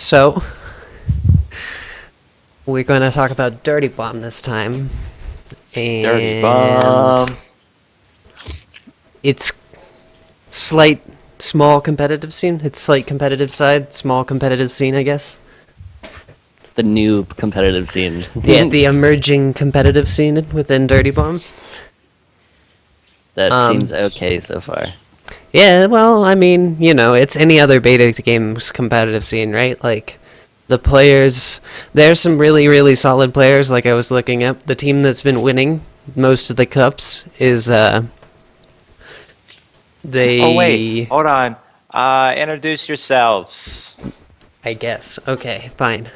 So, we're going to talk about Dirty Bomb this time. Dirty And Bomb. it's small competitive scene. It's slight competitive side, small competitive scene, I guess. The new competitive scene. Yeah, the emerging competitive scene within Dirty Bomb. That Um, seems okay so far. Yeah, well, I mean, it's any other beta game's competitive scene, right? Like, the players, there's some really, really solid players, like I was looking up. The team that's been winning most of the cups is, Oh wait, they, hold on. Introduce yourselves. I guess. Okay, fine.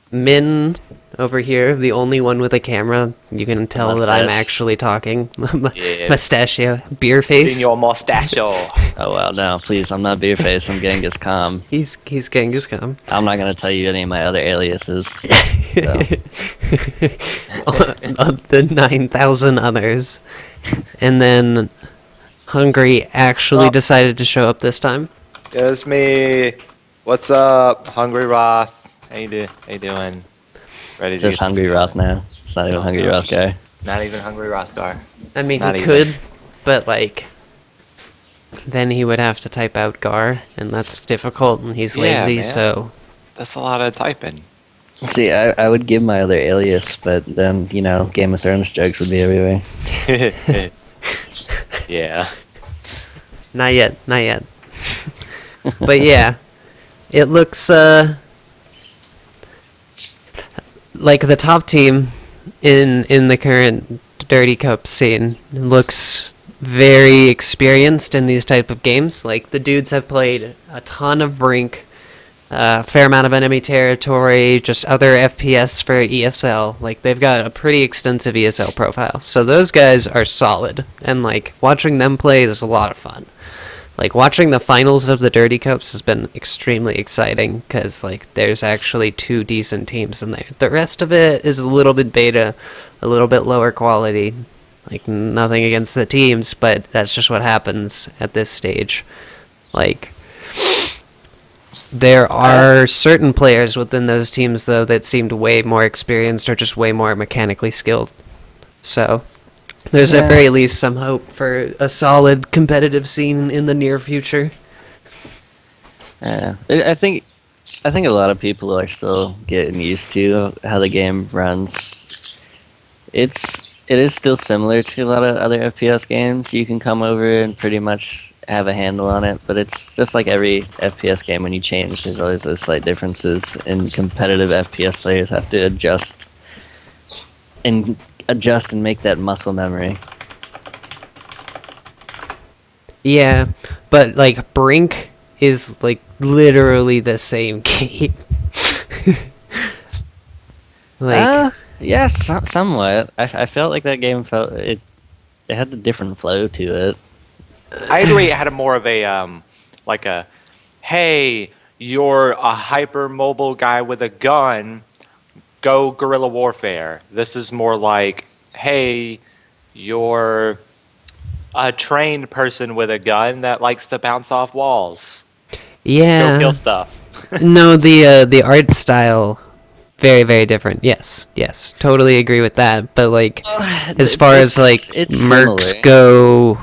Min over here, the only one with a camera. You can tell that I'm mustache. actually talking. Yeah. Mustachio. Beer face. Senor Mustachio. Oh wow, no, please, I'm not Beerface, I'm Genghis Khan. He's Genghis Khan. I'm not gonna tell you any of my other aliases. So. Of the 9,000 others. And then Hungry actually Oh. decided to show up this time. It's me. What's up, Hungry Roth? How you doing? Ready It's to just get Hungry this Roth going. now. It's not even No, Hungry no. Roth guy. Not even Hungry Rothgar. I mean, Not he even. could, but like, then he would have to type out Gar, and that's difficult, and he's Yeah, lazy, man. so. That's a lot of typing. See, I would give my other alias, but then, Game of Thrones jokes would be everywhere. Yeah. Not yet, not yet. But yeah, it looks like the top team in the current Dirty Cup scene looks very experienced in these type of games. Like the dudes have played a ton of Brink, fair amount of enemy territory, just other FPS for ESL. Like they've got a pretty extensive ESL profile. So those guys are solid, and like watching them play is a lot of fun. Like watching the finals of the Dirty Cups has been extremely exciting because like there's actually two decent teams in there. The rest of it is a little bit beta, a little bit lower quality. Like nothing against the teams, but that's just what happens at this stage. Like there are certain players within those teams though that seemed way more experienced or just way more mechanically skilled. So there's at very least some hope for a solid competitive scene in the near future. Yeah, I think a lot of people are still getting used to how the game runs. It is still similar to a lot of other FPS games. You can come over and pretty much have a handle on it, but it's just like every FPS game. When you change, there's always those slight differences, and competitive FPS players have to adjust and make that muscle memory. Yeah, but like Brink is like literally the same game. Like Yeah, somewhat. I felt like that game it had a different flow to it. I agree. It had a more of a like a, hey, you're a hyper mobile guy with a gun. Go guerrilla warfare. This is more like, hey, you're a trained person with a gun that likes to bounce off walls. Go yeah, kill stuff. no, the art style very very different. Yes, totally agree with that. But like as far as like it's mercs similar. go,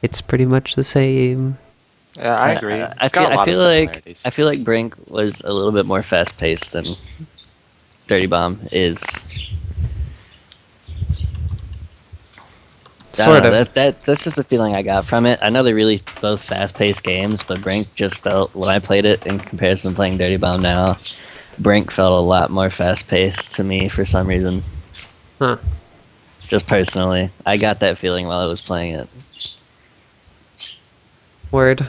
it's pretty much the same. Yeah, I agree. I It's got a lot feel of like similarities. I feel like Brink was a little bit more fast paced than Dirty Bomb is. I don't Sort know, of. that's just the feeling I got from it. I know they're really both fast-paced games, but Brink just felt, when I played it in comparison to playing Dirty Bomb now, Brink felt a lot more fast-paced to me for some reason. Huh. Just personally, I got that feeling while I was playing it. Word.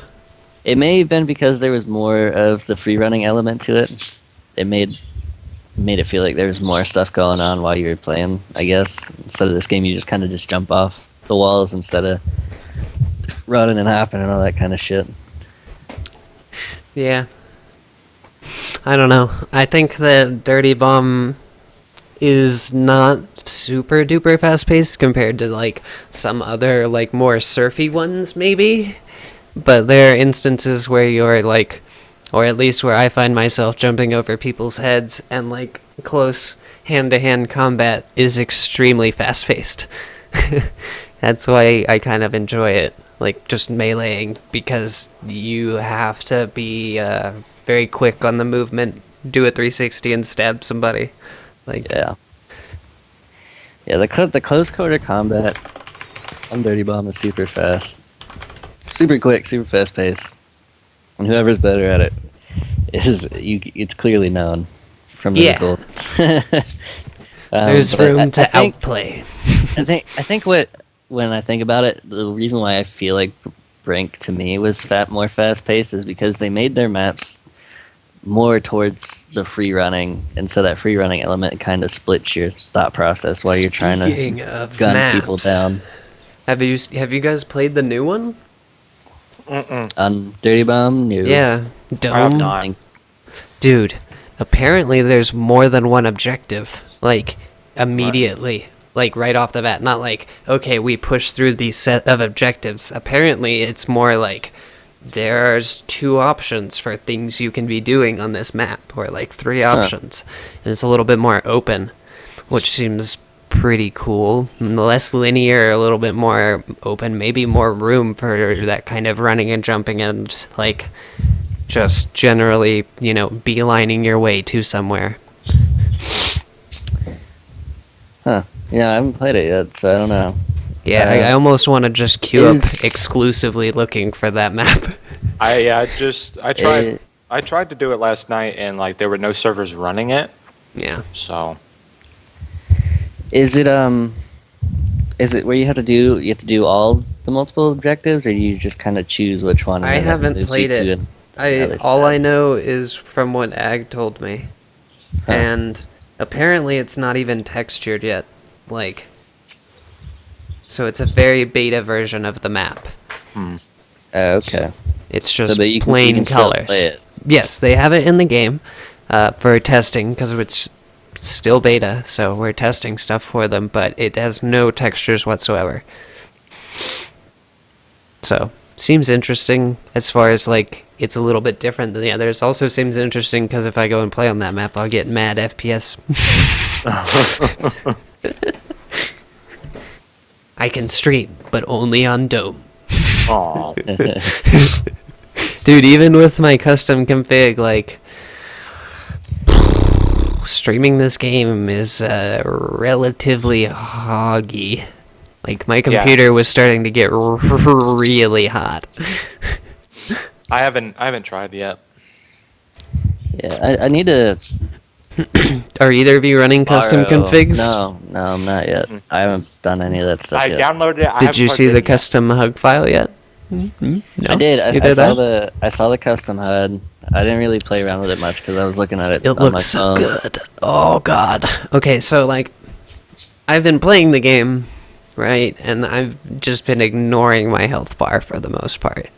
It may have been because there was more of the free-running element to it. It made it feel like there was more stuff going on while you were playing, I guess. Instead of this game, you just kind of just jump off the walls instead of running and hopping and all that kind of shit. Yeah. I don't know. I think that Dirty Bomb is not super duper fast paced compared to like some other like more surfy ones maybe. But there are instances where you're like or at least where I find myself jumping over people's heads, and like close hand-to-hand combat is extremely fast-paced. That's why I kind of enjoy it, like just meleeing, because you have to be very quick on the movement, do a 360 and stab somebody. Like, Yeah. Yeah, the close quarter combat on Dirty Bomb is super fast. Super quick, super fast paced. And whoever's better at it it's clearly known from the Yeah. results. there's but room to think, outplay. I think when I think about it, the reason why I feel like Brink to me was more fast paced is because they made their maps more towards the free running, and so that free running element kind of splits your thought process while you're trying Speaking to of gun people maps, down. Have you guys played the new one? On Dirty Bomb, new. Yeah, I have Dome. not. Dude, apparently there's more than one objective. Like, immediately. Like, right off the bat. Not like, okay, we push through these set of objectives. Apparently, it's more like, there's 2 options for things you can be doing on this map. Or, like, 3 options. And it's a little bit more open, which seems pretty cool. Less linear, a little bit more open. Maybe more room for that kind of running and jumping and, like, just generally, beelining your way to somewhere. Huh. Yeah, I haven't played it yet, so I don't know. Yeah, I almost want to just queue up is- exclusively looking for that map. I tried Eh, I tried to do it last night, and like there were no servers running it. Yeah. So Is it where you have to do all the multiple objectives, or you just kind of choose which one? I and then haven't moves you played to it. another All set? I know is from what Ag told me. Huh. And apparently it's not even textured yet. Like, so it's a very beta version of the map. Okay. It's just but you plain can still colors. play it. Yes, they have it in the game for testing because it's still beta, so we're testing stuff for them, but it has no textures whatsoever. So, seems interesting as far as like it's a little bit different than the others. Also seems interesting because if I go and play on that map, I'll get mad FPS. I can stream, but only on Dome. aw. Dude, even with my custom config, like, streaming this game is relatively hoggy. Like, my computer was starting to get really hot. I haven't tried yet. Yeah, I need to Are either of you running custom borrow- configs? No, I'm not yet. I haven't done any of that stuff I yet. downloaded it. I Did haven't you plugged see it the in yet. custom hug file yet? No? I did. I Either saw that? I saw the custom HUD. I didn't really play around with it much because I was looking at it It on my looks so phone. good. Oh god. Okay, so like I've been playing the game, right? And I've just been ignoring my health bar for the most part.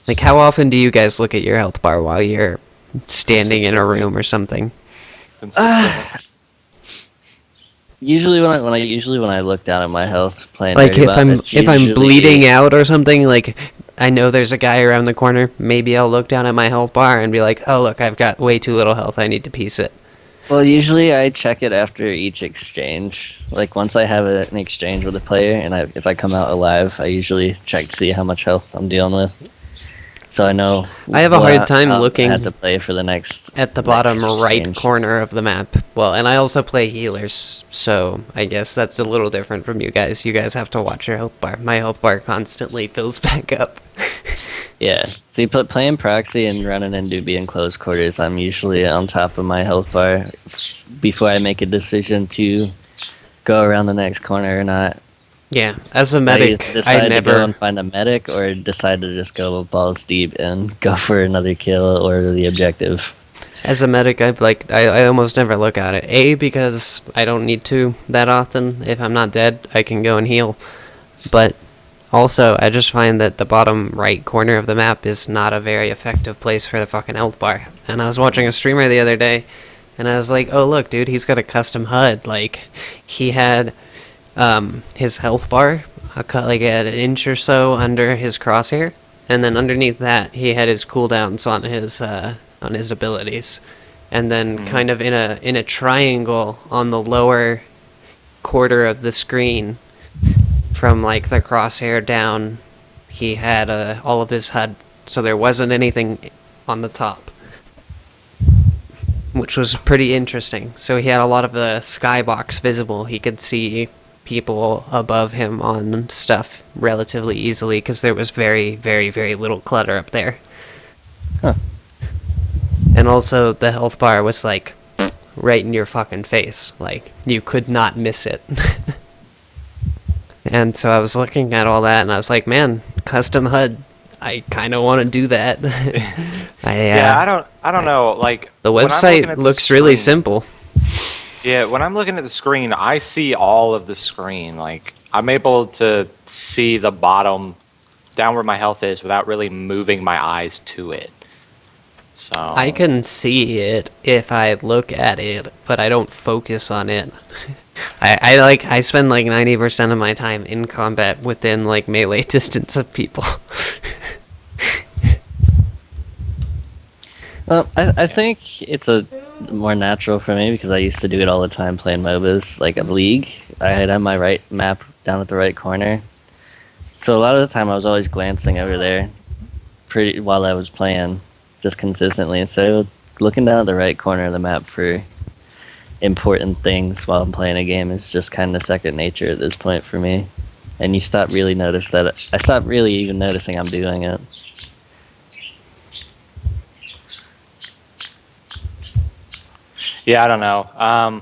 Like how often do you guys look at your health bar while you're standing in a room or something? Consistently. Usually when I look down at my health playing Like Dirty Bomb, it's if I'm usually- bleeding out or something, like I know there's a guy around the corner, maybe I'll look down at my health bar and be like, "Oh, look, I've got way too little health. I need to piece it." Well, usually I check it after each exchange. Like once I have an exchange with a player, and if I come out alive, I usually check to see how much health I'm dealing with. So I know. I have a what hard time I looking had to play for the next at the bottom next right exchange. corner of the map. Well, and I also play healers, so I guess that's a little different from you guys. You guys have to watch your health bar. My health bar constantly fills back up. Yeah. See, playing proxy and running in doobie in close quarters, I'm usually on top of my health bar before I make a decision to go around the next corner or not. Yeah, as a So medic, you decide I to go never. and find a medic, or decide to just go balls deep and go for another kill or the objective. As a medic, I almost never look at it. A, because I don't need to that often. If I'm not dead, I can go and heal. But also, I just find that the bottom right corner of the map is not a very effective place for the fucking health bar. And I was watching a streamer the other day, and I was like, oh look, dude, he's got a custom HUD. Like, he had his health bar like at an inch or so under his crosshair, and then underneath that he had his cooldowns on his abilities, and then kind of in a triangle on the lower quarter of the screen, from like the crosshair down, he had all of his HUD, so there wasn't anything on the top, which was pretty interesting. So he had a lot of the skybox visible. He could see people above him on stuff relatively easily because there was very, very, very little clutter up there. Huh. And also the health bar was like right in your fucking face. Like you could not miss it. And so I was looking at all that and I was like, man, custom HUD. I kind of want to do that. I don't know. Like The when I'm looking website at the looks really screen- simple. Yeah, when I'm looking at the screen, I see all of the screen. Like I'm able to see the bottom down where my health is without really moving my eyes to it. So I can see it if I look at it, but I don't focus on it. I spend like 90% of my time in combat within like melee distance of people. Well, I think it's a more natural for me because I used to do it all the time playing MOBAs, like a League. I had on my right map down at the right corner. So a lot of the time I was always glancing over there pretty while I was playing, just consistently. And so looking down at the right corner of the map for important things while I'm playing a game is just kind of second nature at this point for me. And you stop really notice that I stop really even noticing I'm doing it. yeah, I don't know.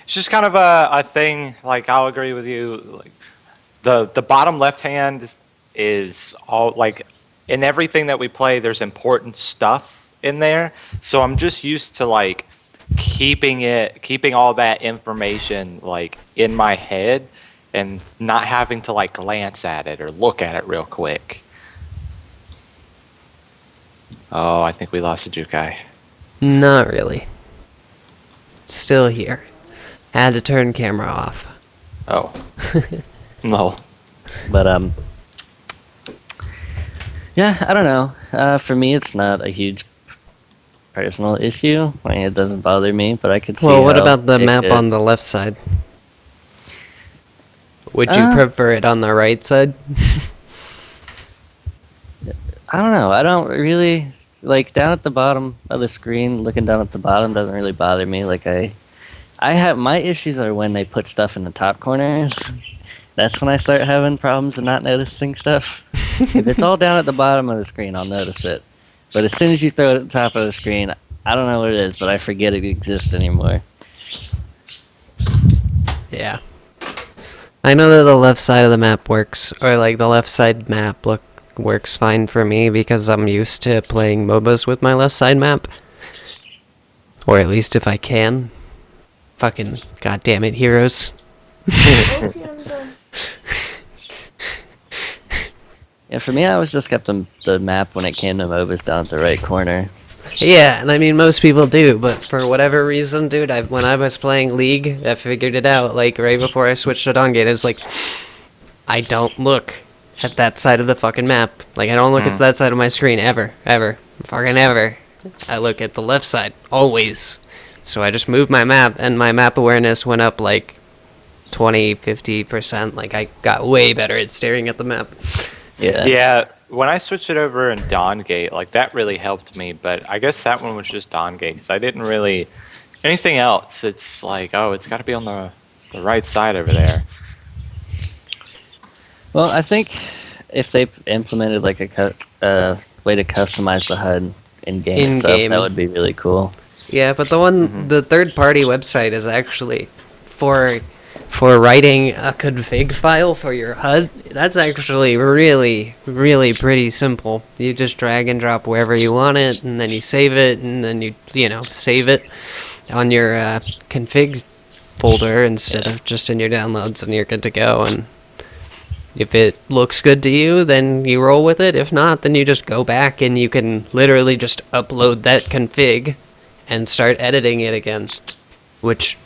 It's just kind of a thing. Like I'll agree with you. Like the bottom left hand is all like in everything that we play. There's important stuff in there. So I'm just used to like keeping all that information like in my head and not having to like glance at it or look at it real quick. Oh, I think we lost a Jukai. Not really. Still here. Had to turn camera off. Oh. No. But yeah, I don't know. For me, it's not a huge personal issue. I mean, it doesn't bother me, but I could see. Well, what how about the it map could- on the left side? Would you prefer it on the right side? I don't know. I don't really like down at the bottom of the screen. Looking down at the bottom doesn't really bother me. Like I have my issues are when they put stuff in the top corners. That's when I start having problems and not noticing stuff. If it's all down at the bottom of the screen, I'll notice it. But as soon as you throw it at the top of the screen, I don't know what it is, but I forget it exists anymore. Yeah. I know that the left side of the map works, or like the left side map works fine for me because I'm used to playing MOBAs with my left side map. Or at least if I can. Fucking goddamn it, heroes. Yeah, for me, I always just kept the map when it came to MOBAs down at the right corner. Yeah, and I mean most people do, but for whatever reason, dude, when I was playing League, I figured it out. Like right before I switched to Dongate, it was like, I don't look at that side of the fucking map. Like I don't look at that side of my screen ever, fucking ever. I look at the left side always. So I just moved my map, and my map awareness went up like 20-50%. Like I got way better at staring at the map. Yeah. Yeah, when I switched it over in Dawngate, like that really helped me. But I guess that one was just Dawngate because I didn't really anything else. It's like, oh, it's got to be on the right side over there. Well, I think if they implemented like a way to customize the HUD in game stuff, In-game. that would be really cool. Yeah, but the third-party website is actually for writing a config file for your HUD. That's actually really, really pretty simple. You just drag and drop wherever you want it, and then you save it, and then you save it on your config folder instead of just in your downloads, and you're good to go. And if it looks good to you, then you roll with it. If not, then you just go back and you can literally just upload that config and start editing it again, which,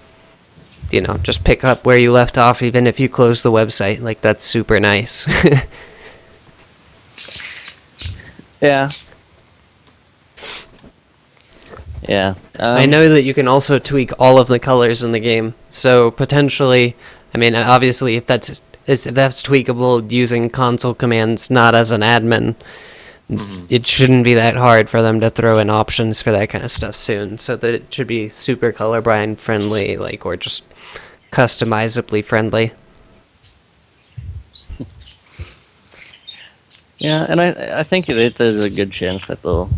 just pick up where you left off even if you close the website. Like, that's super nice. Yeah. Yeah. I know that you can also tweak all of the colors in the game, so potentially, I mean, obviously, if that's tweakable using console commands, not as an admin, it shouldn't be that hard for them to throw in options for that kind of stuff soon. So that it should be super colorblind friendly, like, or just customizably friendly. Yeah, and I think there's a good chance that they'll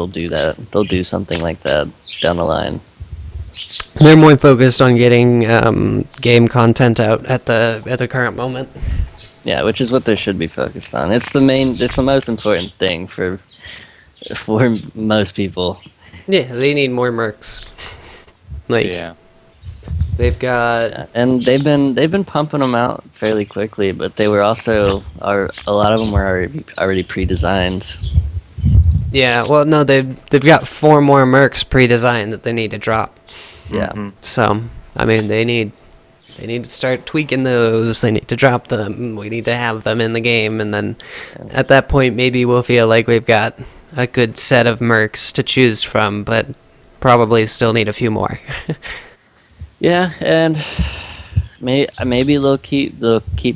do that. They'll do something like that down the line. They're more focused on getting game content out at the current moment. Yeah, which is what they should be focused on. It's the most important thing for most people. Yeah, they need more mercs. Like, Yeah. they've got Yeah, and they've been pumping them out fairly quickly, but they were also a lot of them were already pre-designed. yeah. Well, no, they've got 4 more mercs pre-designed that they need to drop. Yeah. Mhm. So, I mean, they need to start tweaking those. They need to drop them. We need to have them in the game, and then at that point, maybe we'll feel like we've got a good set of mercs to choose from, but probably still need a few more. Yeah, and maybe they'll keep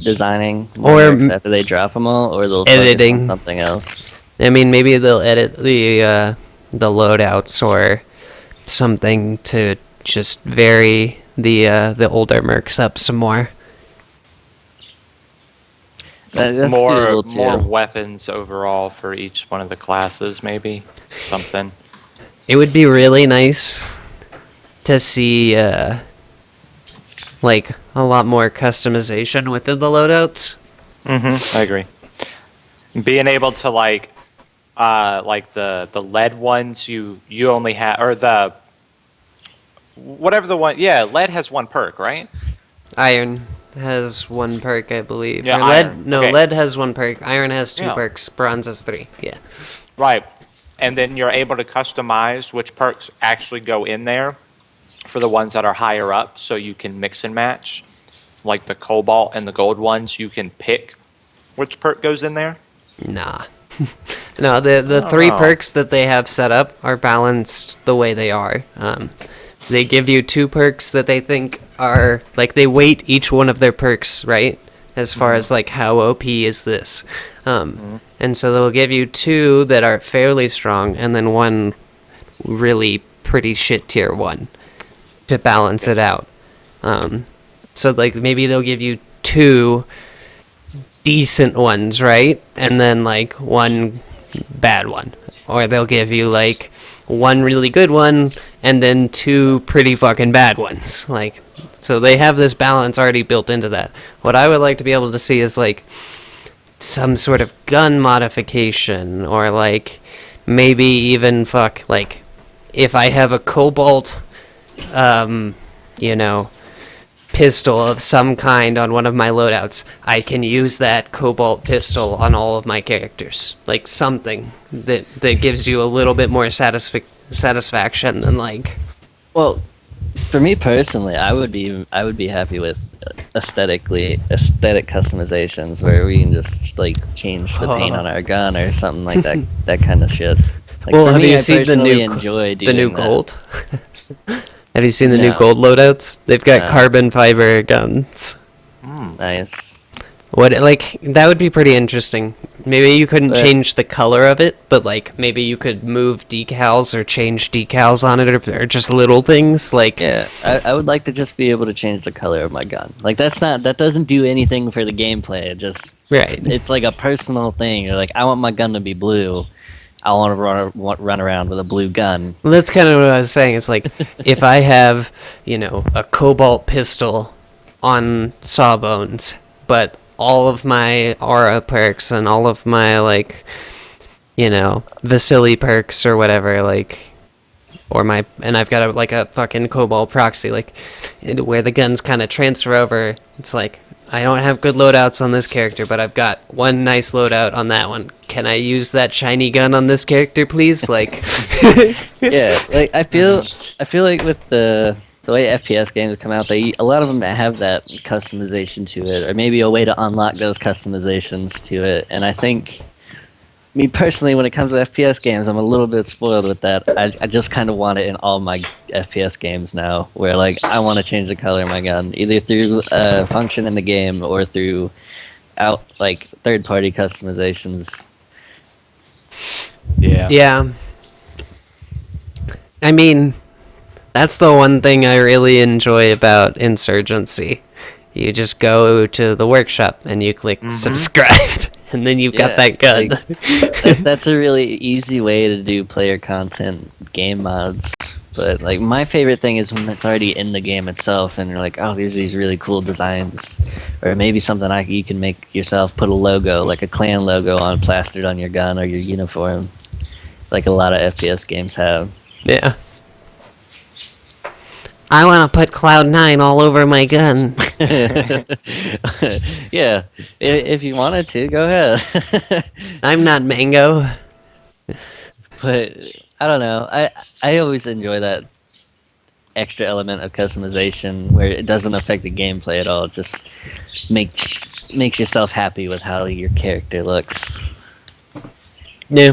designing more Or mercs after they drop them all, or they'll focus editing. on something else. I mean, maybe they'll edit the loadouts or something to just vary the older mercs up some more. That's more doable too. more weapons overall for each one of the classes, maybe something. It would be really nice to see like a lot more customization within the loadouts. I agree. Being able to like the lead ones you only have, or the whatever the one, yeah, lead has 1 perk, right? Iron has 1 perk, I believe. Yeah, Or lead, iron. no, Okay. lead has 1 perk. Iron has 2 Yeah. perks. Bronze has 3. Yeah. Right. And then you're able to customize which perks actually go in there for the ones that are higher up, so you can mix and match. Like the cobalt and the gold ones, you can pick which perk goes in there. Nah. No, the don't 3 know. perks that they have set up are balanced the way they are. They give you 2 perks that they think are, like, they weight each one of their perks, right? As far as, like, how OP is this. And so they'll give you 2 that are fairly strong, and then 1 really pretty shit tier 1 to balance it out. So, like, maybe they'll give you 2 decent ones, right? And then, like, 1 bad one. Or they'll give you, like, 1 really good one and then 2 pretty fucking bad ones. Like, so they have this balance already built into that. What I would like to be able to see is, like, some sort of gun modification, or, like, maybe even like, if I have a cobalt pistol of some kind on one of my loadouts, I can use that cobalt pistol on all of my characters. Like, something that gives you a little bit more satisfaction than, like... Well, for me personally, I would be happy with aesthetic customizations where we can just like change the paint on our gun or something like that. That kind of shit. Like, Well, for have me, you I seen the personally new enjoy the new doing that. gold? Have you seen the new No. gold loadouts? They've got No. carbon fiber guns. Nice. What, like, that would be pretty interesting. Maybe you couldn't But- change the color of it, but, like, maybe you could move decals or change decals on it, or just little things, like... Yeah, I would like to just be able to change the color of my gun. Like that doesn't do anything for the gameplay. Right. It's like a personal thing. You're like, I want my gun to be blue. I want to run around with a blue gun. Well, that's kind of what I was saying. It's like, if I have, a cobalt pistol on Sawbones, but all of my aura perks and all of my, like, Vasily perks or whatever, like, and I've got a fucking cobalt proxy, like, where the guns kind of transfer over. It's like, I don't have good loadouts on this character, but I've got one nice loadout on that one. Can I use that shiny gun on this character, please? Like, Yeah, like I feel like with the way FPS games come out, a lot of them have that customization to it, or maybe a way to unlock those customizations to it. And I think Me personally, when it comes to FPS games, I'm a little bit spoiled with that. I just kind of want it in all my FPS games now, where like I want to change the color of my gun, either through a function in the game or through out like third-party customizations. Yeah. Yeah. I mean, that's the one thing I really enjoy about Insurgency. You just go to the workshop and you click subscribe, and then you've got that gun. That's a really easy way to do player content game mods. But like my favorite thing is when it's already in the game itself, and you're like, oh, there's these really cool designs, or maybe something you can make yourself. Put a logo, like a clan logo, on plastered on your gun or your uniform, like a lot of FPS games have. Yeah. I want to put Cloud9 all over my gun. Yeah, if you wanted to, go ahead. I'm not Mango. But I don't know. I always enjoy that extra element of customization where it doesn't affect the gameplay at all. It just makes yourself happy with how your character looks. Yeah.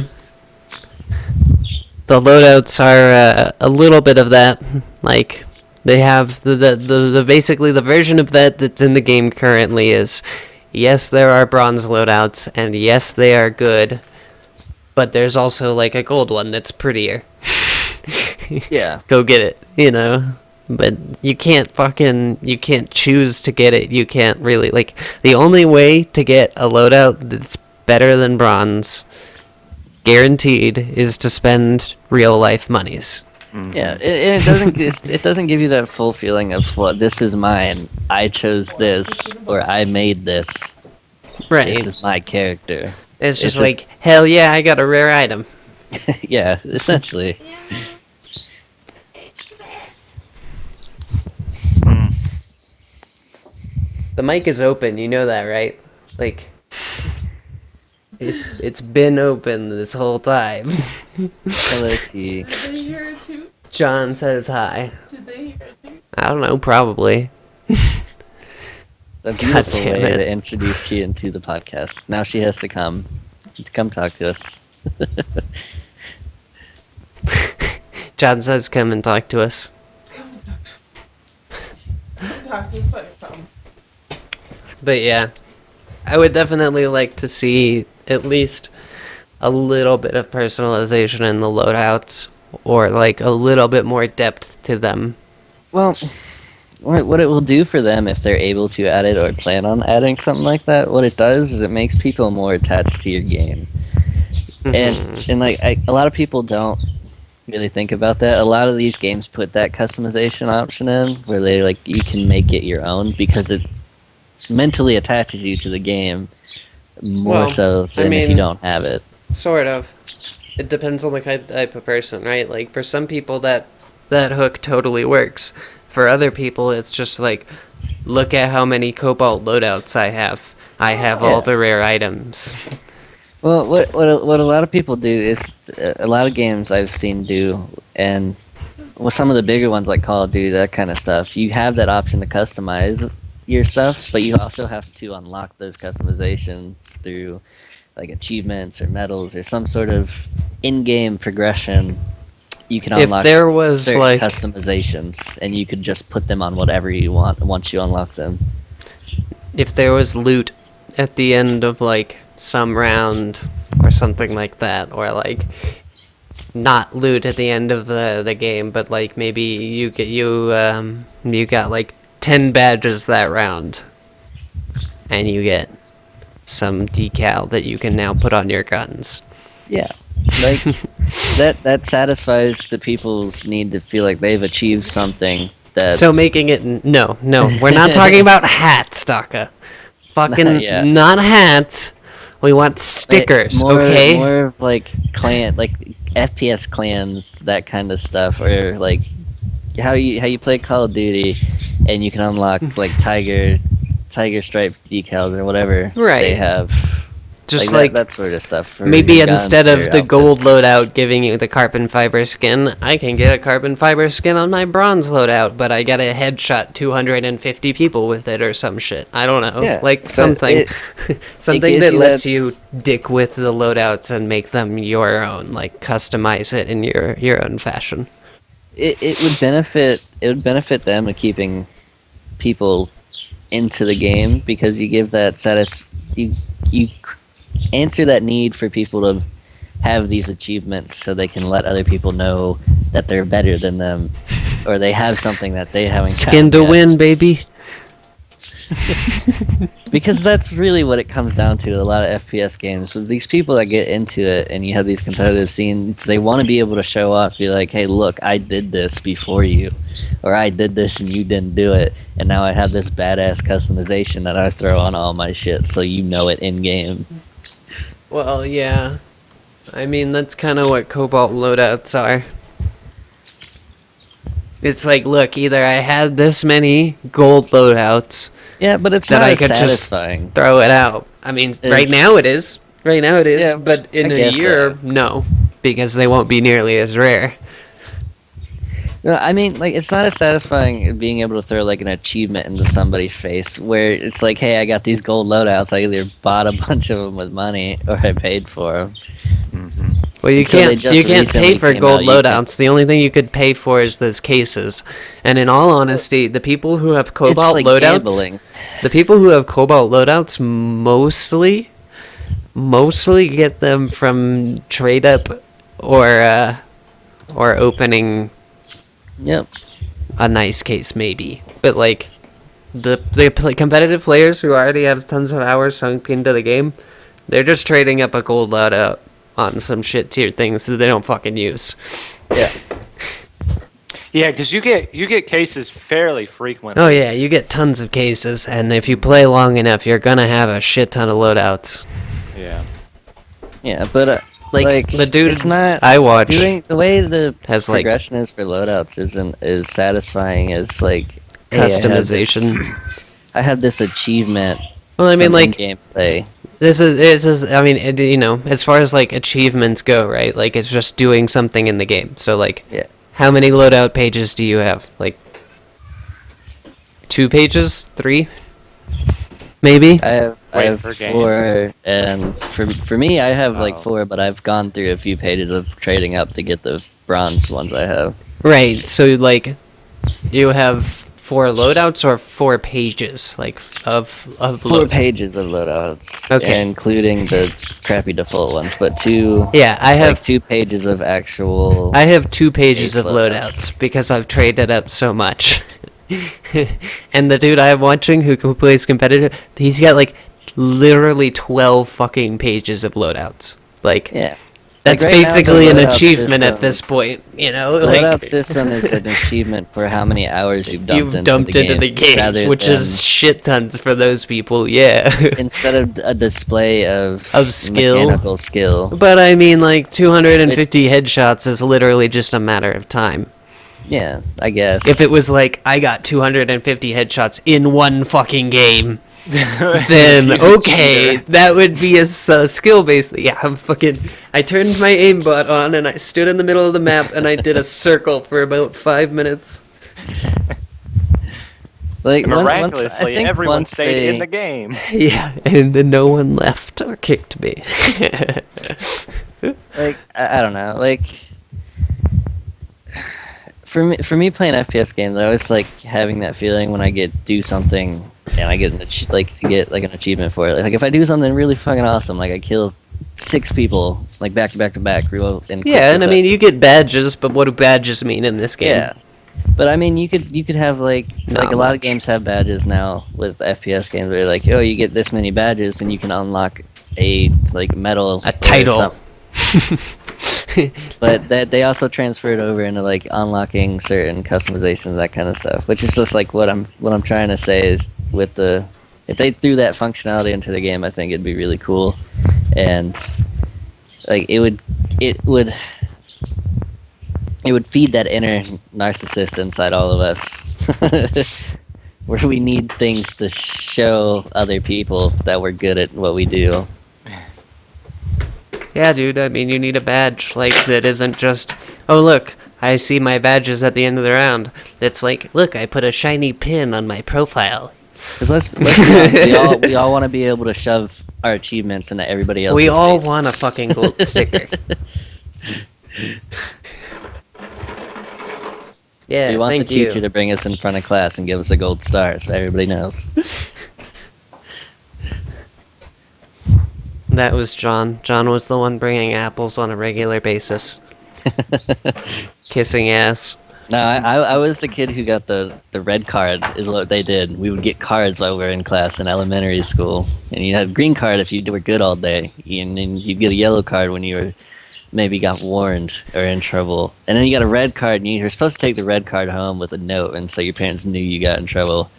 The loadouts are a little bit of that. Like, they have the basically the version of that that's in the game currently is, yes, there are bronze loadouts, and yes, they are good, but there's also like a gold one that's prettier. Yeah. Go get it, you know? But you can't choose to get it. You can't really, like, the only way to get a loadout that's better than bronze, guaranteed, is to spend real life monies. Yeah, it doesn't give you that full feeling of, well, this is mine. I chose this, or I made this. Right. This is my character. It's just like, hell yeah, I got a rare item. Yeah, essentially. The mic is open, you know that, right? Like, it's been open this whole time. Hello, T. Did they hear it too? John says hi. Did they hear it too? I don't know, probably. A beautiful damn way it. to introduce she into the podcast. Now she has to come talk to us. John says come and talk to us. Come and talk to us by phone. But yeah, I would definitely like to see at least a little bit of personalization in the loadouts, or like a little bit more depth to them. Well, what it will do for them if they're able to add it or plan on adding something like that, what it does is it makes people more attached to your game. And like a lot of people don't really think about that. A lot of these games put that customization option in where they like you can make it your own because it mentally attaches you to the game more Well, so than if you don't have it. Sort of. It depends on the type of person, right? Like, for some people, that hook totally works. For other people, it's just like, look at how many Cobalt loadouts I have. I have all the rare items. Well, what a lot of people do is a lot of games I've seen do, and with some of the bigger ones like Call of Duty, that kind of stuff, you have that option to customize your stuff, but you also have to unlock those customizations through like achievements or medals or some sort of in-game progression. You can unlock If there was certain like customizations, and you could just put them on whatever you want once you unlock them. if there was loot at the end of like some round or something like that, or like not loot at the end of the game, but like maybe you got like 10 badges that round, and you get some decal that you can now put on your guns. Yeah, like that satisfies the people's need to feel like they've achieved something. That So making it no, we're not talking about hats, Daka. Fucking yet. not hats. We want stickers, okay? More of like like FPS clans, that kind of stuff, or like how you play Call of Duty, and you can unlock like tiger stripe decals or whatever Right. they have. Just like that sort of stuff. For maybe your guns, instead your of the gold outfits. loadout giving you the carbon fiber skin, I can get a carbon fiber skin on my bronze loadout, but I gotta headshot 250 people with it or some shit. I don't know. Yeah, Like but something something gives that you lets that- you dick with the loadouts and make them your own, like customize it in your own fashion. it would benefit them to keeping people into the game because you give that you answer that need for people to have these achievements so they can let other people know that they're better than them or they have something that they haven't Skin gotten to yet. win, baby. Because that's really what it comes down to a lot of FPS games. So these people that get into it and you have these competitive scenes, they want to be able to show off, be like, hey, look, I did this before you. Or I did this and you didn't do it. And now I have this badass customization that I throw on all my shit so you know it in game. Well, yeah. I mean, that's kind of what Cobalt loadouts are. It's like, look, either I had this many gold loadouts Yeah, but it's that not I as could just satisfying. throw it out. I mean, right Is- now it is. Right now it is, Yeah, but in I a guess year, so. no, because they won't be nearly as rare. No, I mean, like, it's not as satisfying being able to throw, like, an achievement into somebody's face where it's like, hey, I got these gold loadouts. I either bought a bunch of them with money or I paid for them. Hmm. Well, you Until they can't just you can't recently pay for came gold out, you can- loadouts. The only thing you could pay for is those cases. And in all honesty, the people who have It's Cobalt like loadouts, gambling. the people who have Cobalt loadouts mostly get them from trade up or opening Yep. a nice case maybe. But like the competitive players who already have tons of hours sunk into the game, they're just trading up a gold loadout on some shit tier things that they don't fucking use. Yeah. Yeah, because you get cases fairly frequently. Oh yeah, you get tons of cases, and if you play long enough, you're gonna have a shit ton of loadouts. Yeah. Yeah, but Like, the dude it's not I watch doing the way the has like progression is for loadouts isn't as satisfying as like hey, customization. I have this achievement. Well, I mean, from like gameplay. this is I mean, you know, as far as like achievements go, right? Like it's just doing something in the game. So like, Yeah. how many loadout pages do you have? Like 2 pages, 3, maybe. I Wait, have per game? 4, and for me, I have like Oh. 4, but I've gone through a few pages of trading up to get the bronze ones I have. Right. So like, you have 4 loadouts or 4 pages, like of 4 load. pages of loadouts, Okay. including the crappy default ones, but 2 Yeah, I have like 2 pages of actual. I have 2 pages Base of loadouts because I've traded up so much. And the dude I'm watching who plays competitive, he's got like literally 12 fucking pages of loadouts. Like Yeah. that's Like, right now, the basically an loadout achievement at system- this point, you know? The Like loadout system is an achievement for how many hours you've dumped, into the game, rather which is than- shit tons for those people, yeah. instead of a display of skill. mechanical skill. But I mean, like 250 headshots is literally just a matter of time. Yeah, I guess. If it was like I got 250 headshots in one fucking game, then okay, that would be a skill based. Yeah, I turned my aimbot on and I stood in the middle of the map and I did a circle for about 5 minutes. Like And once- miraculously, I think everyone once stayed they- in the game. Yeah, and then no one left or kicked me. Like I don't know, like for me playing FPS games, I always like having that feeling when I do something and I get get like an achievement for it. Like if I do something really fucking awesome, like I kill 6 people like back to back, reload and Yeah, and I mean you get badges, but what do badges mean in this game? yeah. But I mean, you could have like Not a lot much. of games have badges now with FPS games where you're like, oh, you get this many badges and you can unlock a like medal, A or title. something. But that they also transferred over into like unlocking certain customizations, that kind of stuff, which is just like what I'm trying to say is with the if they threw that functionality into the game, I think it'd be really cool, and like it would feed that inner narcissist inside all of us, where we need things to show other people that we're good at what we do. Yeah, dude, I mean, you need a badge, like, that isn't just, oh, look, I see my badges at the end of the round. It's like, look, I put a shiny pin on my profile. Because let's be honest, we all want to be able to shove our achievements into everybody else's We all face. want a fucking gold sticker. Yeah, We want thank the you. teacher to bring us in front of class and give us a gold star so everybody knows. That was John. John was the one bringing apples on a regular basis. Kissing ass. No, I was the kid who got the red card, is what they did. We would get cards while we were in class in elementary school. And you had a green card if you were good all day. And then you'd get a yellow card when you were maybe got warned or in trouble. And then you got a red card, and you were supposed to take the red card home with a note, and so your parents knew you got in trouble.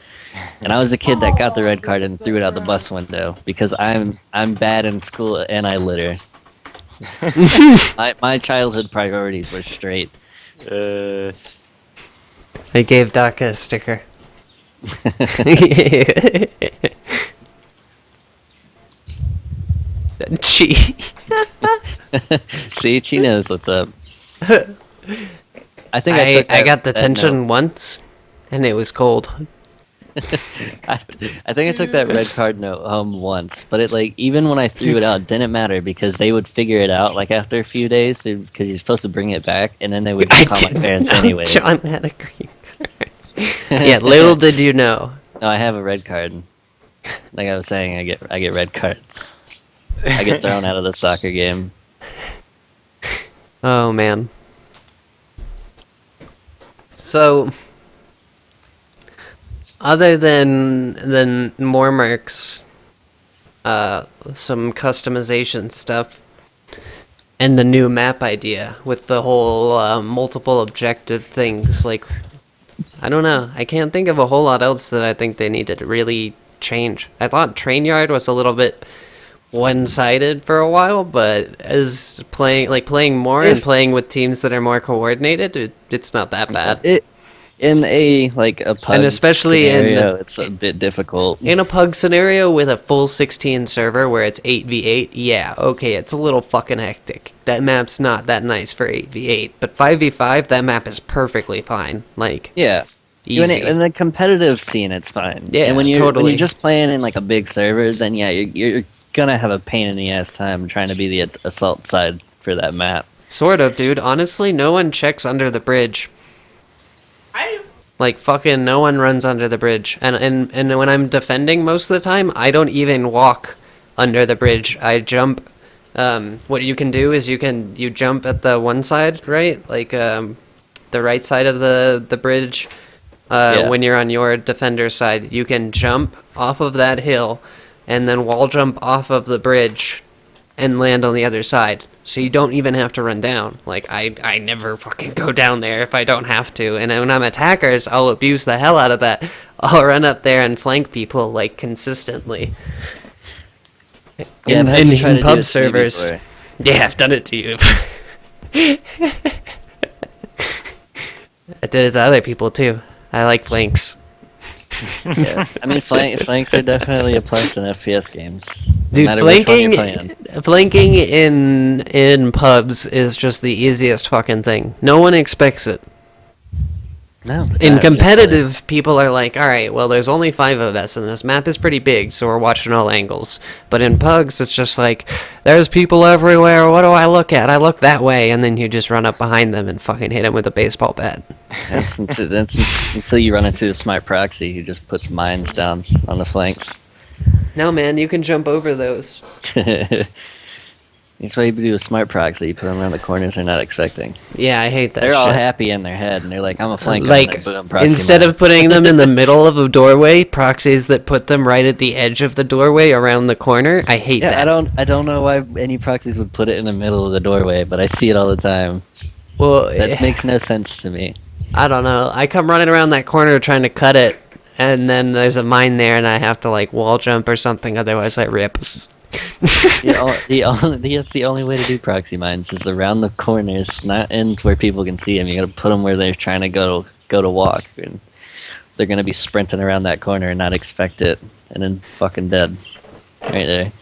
And I was the kid that got the red card and threw it out the bus window because I'm bad in school and I litter. My childhood priorities were straight. I gave Doc a sticker. Gee. See, she knows what's up. I think I got that detention note. once, and it was cold. I think I took that red card note home once, but it like even when I threw it out, it didn't matter because they would figure it out like after a few days because you're supposed to bring it back, and then they would I call my didn't parents know anyways. John had a green card. Yeah, little did you know. No, I have a red card. Like I was saying, I get red cards. I get thrown out of the soccer game. Oh man. So, other than more mercs, some customization stuff, and the new map idea with the whole multiple objective things, like, I don't know. I can't think of a whole lot else that I think they needed to really change. I thought Train Yard was a little bit one-sided for a while, but as playing more and playing with teams that are more coordinated, it's not that bad. In a pug And especially scenario, it's a bit difficult. In a pug scenario with a full 16 server where it's 8v8, yeah, okay, it's a little fucking hectic. That map's not that nice for 8v8, but 5v5, that map is perfectly fine. Like, Yeah. easy. In the competitive scene, it's fine. Yeah, and when totally. you're just playing in like a big server, then yeah, you're gonna have a pain in the ass time trying to be the assault side for that map. Sort of, dude. Honestly, no one checks under the bridge. I Like, fucking no one runs under the bridge. And when I'm defending most of the time, I don't even walk under the bridge. I jump. What you can do is you jump at the one side, right? Like, the right side of the bridge. Yeah. When you're on your defender side, you can jump off of that hill and then wall jump off of the bridge and land on the other side. So you don't even have to run down. Like, I never fucking go down there if I don't have to. And when I'm attackers, I'll abuse the hell out of that. I'll run up there and flank people, like, consistently. Yeah, I've had In to try to do pub it to you servers. before. Yeah, I've done it to you. I did it to other people, too. I like flanks. Yeah, I mean flanks are definitely a plus in FPS games. No Dude, matter which one you're playing. flanking in pubs is just the easiest fucking thing. No one expects it. No, In not competitive, people are like, all right, well, there's only 5 of us, and this map is pretty big, so we're watching all angles. But in pugs, it's just like, there's people everywhere. What do I look at? I look that way, and then you just run up behind them and fucking hit them with a baseball bat. That's until you run into a smart proxy who just puts mines down on the flanks. No, man, you can jump over those. That's why you do a smart proxy. You put them around the corners they're not expecting. Yeah, I hate that They're shit. all happy in their head, and they're like, "I'm a flank." Like, boom, proxy instead mine. of putting them in the middle of a doorway, proxies that put them right at the edge of the doorway around the corner, I hate Yeah, that. I don't know why any proxies would put it in the middle of the doorway, but I see it all the time. Well, That makes no sense to me. I don't know. I come running around that corner trying to cut it, and then there's a mine there, and I have to, like, wall jump or something, otherwise I rip. That's the only way to do proxy mines is around the corners, not in where people can see them. You gotta put them where they're trying to go to walk, and they're gonna be sprinting around that corner and not expect it, and then fucking dead, right there.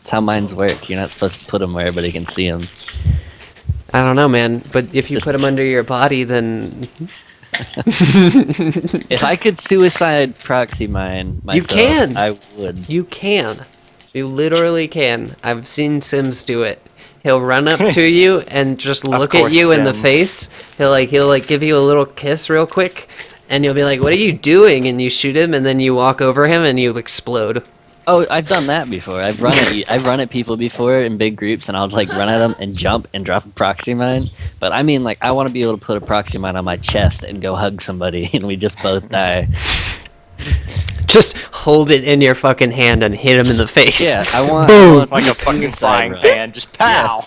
That's how mines work. You're not supposed to put them where everybody can see them. I don't know, man. But if you Just- put them under your body, then If I could suicide proxy mine myself, can. I would. you can. You literally can. I've seen Sims do it. He'll run up to you and just look at course, you in the Sims. face. He'll give you a little kiss real quick, and you'll be like, "What are you doing?" And you shoot him, and then you walk over him and you explode. Oh, I've done that before. I've run at people before in big groups, and I'll like run at them and jump and drop a proxy mine. But I mean, like, I want to be able to put a proxy mine on my chest and go hug somebody, and we just both die. Just hold it in your fucking hand and hit him in the face. Yeah, I want Like a fucking suicide frying run. pan, just pow.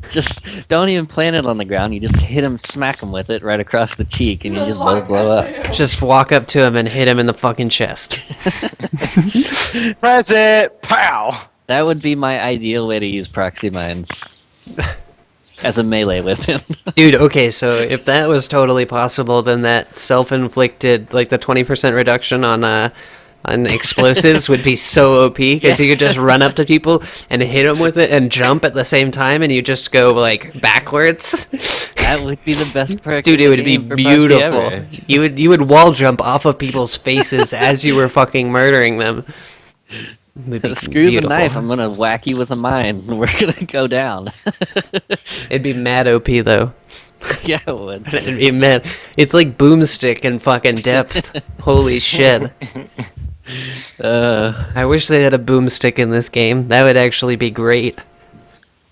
Just don't even plant it on the ground. You just hit him, smack him with it right across the cheek, and you just both blow up. Just walk up to him and hit him in the fucking chest. Press it, pow. That would be my ideal way to use proxy mines as a melee weapon. Dude, okay, so if that was totally possible, then that self-inflicted, like the 20% reduction on explosives would be so OP, because you could just run up to people and hit them with it and jump at the same time, and you just go, like, backwards. That would be the best perk. Dude, in it the would be game for proxy beautiful. ever. You would wall jump off of people's faces as you were fucking murdering them. It would be Screw beautiful. the knife. I'm gonna whack you with a mine. We're gonna go down. It'd be mad OP, though. Yeah, it would. It'd be mad. It's like boomstick in fucking depth. Holy shit. I wish they had a boomstick in this game. That would actually be great.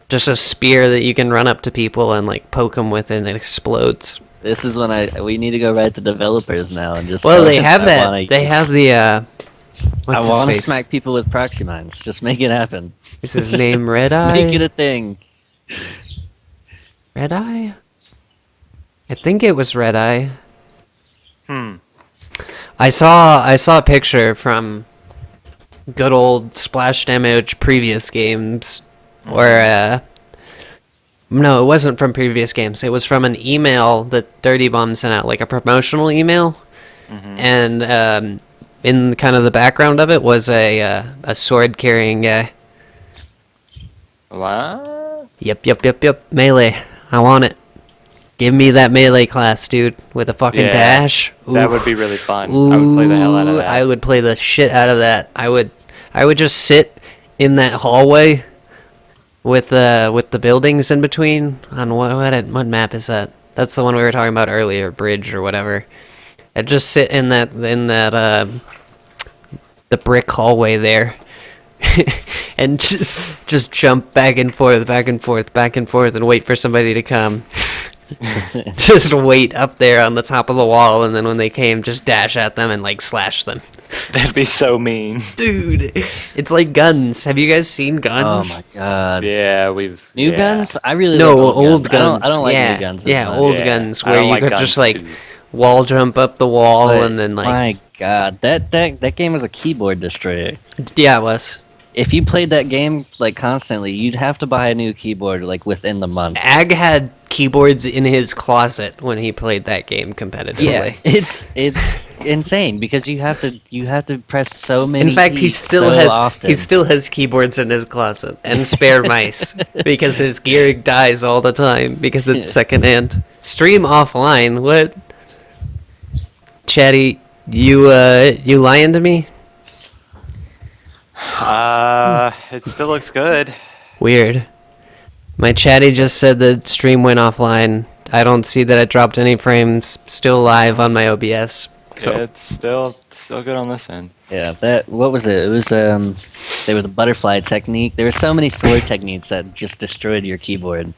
Just a spear that you can run up to people and like poke them with and it explodes. This is when we need to go write to developers now and just. Well, tell they them have I that. wanna They use- have the what's I his want to face? smack people with proxy mines. Just make it happen. Is his name Red Eye? Make it a thing. Red Eye? I think it was Red Eye. I saw a picture from good old Splash Damage previous games, or no, it wasn't from previous games. It was from an email that Dirty Bomb sent out, like a promotional email, and in kind of the background of it was a sword carrying guy. What? Yep. Melee. I want it. Give me that melee class, dude, with a fucking Yeah, dash. That Ooh. would be really fun. I would play the hell out of Ooh, that. I would play the shit out of that. I would just sit in that hallway with the buildings in between. On what map is that? That's the one we were talking about earlier, bridge or whatever. I'd just sit in that the brick hallway there. And just jump back and forth, and wait for somebody to come. Just wait up there on the top of the wall, and then when they came, just dash at them and like slash them. That'd be so mean. Dude, it's like guns. Have you guys seen Oh guns? my god. Yeah, we've New yeah. guns? I really No, like old guns. I don't like yeah, new guns. as yeah, much. old Yeah, guns I where don't you like could guns just like too. wall jump up the wall But and then like my god, that game was a keyboard destroyer. yeah, it was. If you played that game like constantly, you'd have to buy a new keyboard like within the month. Ag had keyboards in his closet when he played that game competitively. Yeah, it's insane because you have to press so many. In fact, he keys still so has often. he still has keyboards in his closet and spare mice because his gear dies all the time because it's secondhand. Stream offline. What? Chatty, you lying to me? It still looks good. Weird. My chatty just said the stream went offline. I don't see that it dropped any frames. Still live on my OBS. So It's still good on this end. Yeah, what was it? It was they were the butterfly technique. There were so many sword techniques that just destroyed your keyboard.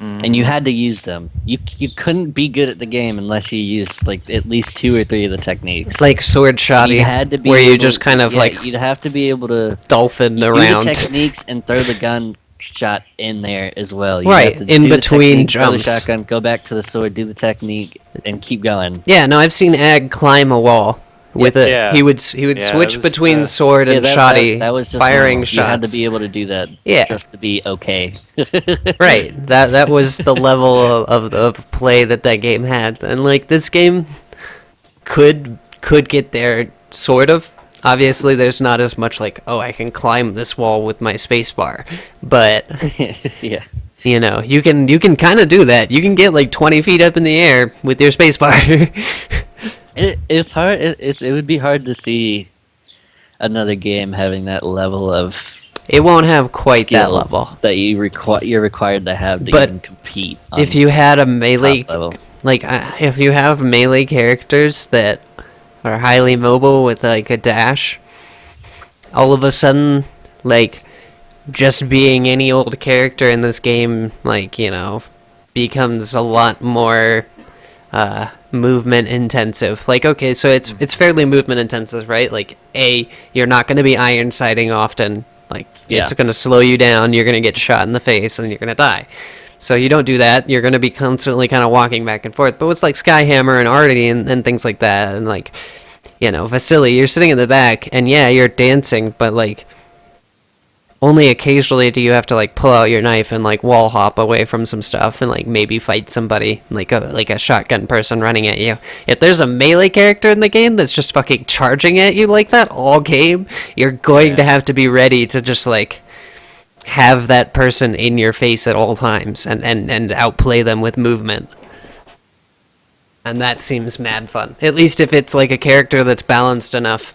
And you had to use them. You couldn't be good at the game unless you used like at least 2 or 3 of the techniques. like sword shotty, you had to be where you able- just kind of yeah, like you'd have to be able to dolphin do around. the techniques and throw the gun shot in there as well. You'd Right, have to in do the between technique, throw the jumps. shotgun, go back to the sword, do the technique, and keep going. Yeah, no, I've seen Ag climb a wall with it. Yeah. He would Yeah, switch that was, between sword and that, shoddy, that was just firing normal. shots. You had to be able to do that Yeah. just to be okay. Right, that was the level of play that game had, and like this game could get there sort of. Obviously, there's not as much like, oh, I can climb this wall with my spacebar, but Yeah. you can kind of do that. You can get like 20 feet up in the air with your spacebar. It's hard. It would be hard to see another game having that level of It won't have quite that skill level. that you're required to have to But even compete. If you had a melee, top level. like if you have melee characters that are highly mobile with like a dash, all of a sudden, like just being any old character in this game, like becomes a lot more movement intensive. Like, okay, so it's fairly movement intensive, right? Like, you're not going to be iron sighting often. Like, it's going to slow you down. You're going to get shot in the face, and you're going to die. So you don't do that. You're going to be constantly kind of walking back and forth. But with like Skyhammer and Artie and things like that, and like Vasily, you're sitting in the back, and yeah, you're dancing, but like only occasionally do you have to like pull out your knife and like wall hop away from some stuff and like maybe fight somebody like a shotgun person running at you. If there's a melee character in the game that's just fucking charging at you like that all game, you're going to have to be ready to just like have that person in your face at all times and outplay them with movement. And that seems mad fun. At least if it's like a character that's balanced enough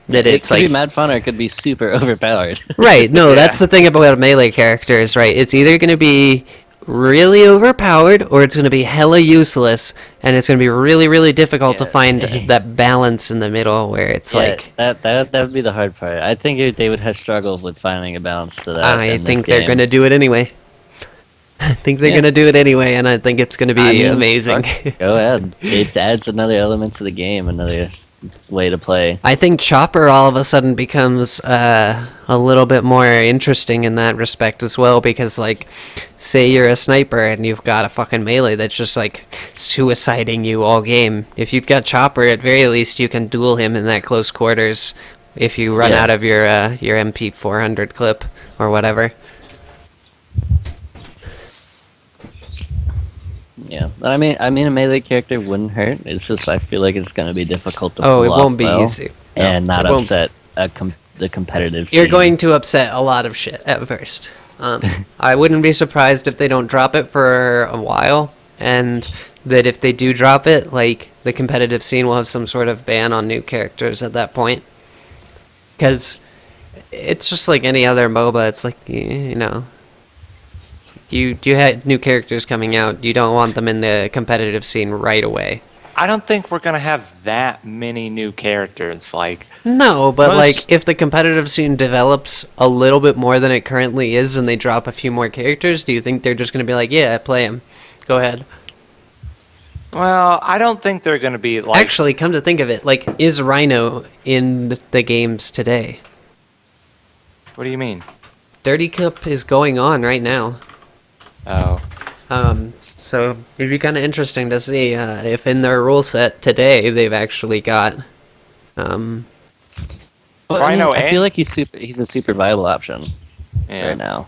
that it it's could like be mad fun or it could be super overpowered. Right, no, Yeah. that's the thing about melee characters, right? It's either going to be really overpowered or it's going to be hella useless, and it's going to be really, really difficult to find that balance in the middle where it's like... that would be the hard part. I think they would have struggled with finding a balance to that. I in this think they're game. going to do it anyway. I think they're going to do it anyway, and I think it's going to be I mean, amazing. Go ahead. It adds another element to the game, another way to play. I think Chopper all of a sudden becomes a little bit more interesting in that respect as well, because like, say you're a sniper and you've got a fucking melee that's just like suiciding you all game. If you've got Chopper, at very least you can duel him in that close quarters if you run out of your MP 400 clip or whatever. Yeah, I mean, a melee character wouldn't hurt. It's just I feel like it's gonna be difficult to. Oh, pull it off won't be well easy. and No, not it won't. upset the competitive. You're scene. going to upset a lot of shit at first. I wouldn't be surprised if they don't drop it for a while, and that if they do drop it, like, the competitive scene will have some sort of ban on new characters at that point. Because it's just like any other MOBA. It's like, you had new characters coming out. You don't want them in the competitive scene right away. I don't think we're gonna have that many new characters. Like, No, but Most- like if the competitive scene develops a little bit more than it currently is and they drop a few more characters, do you think they're just going to be like, yeah, play him. Go ahead. well, I don't think they're gonna be like. Actually, come to think of it, like, is Rhino in the games today? What do you mean? Dirty Cup is going on right now. Oh, So it'd be kind of interesting to see if in their rule set today they've actually got Well, Rhino I and- feel like he's a super viable option yeah. right now.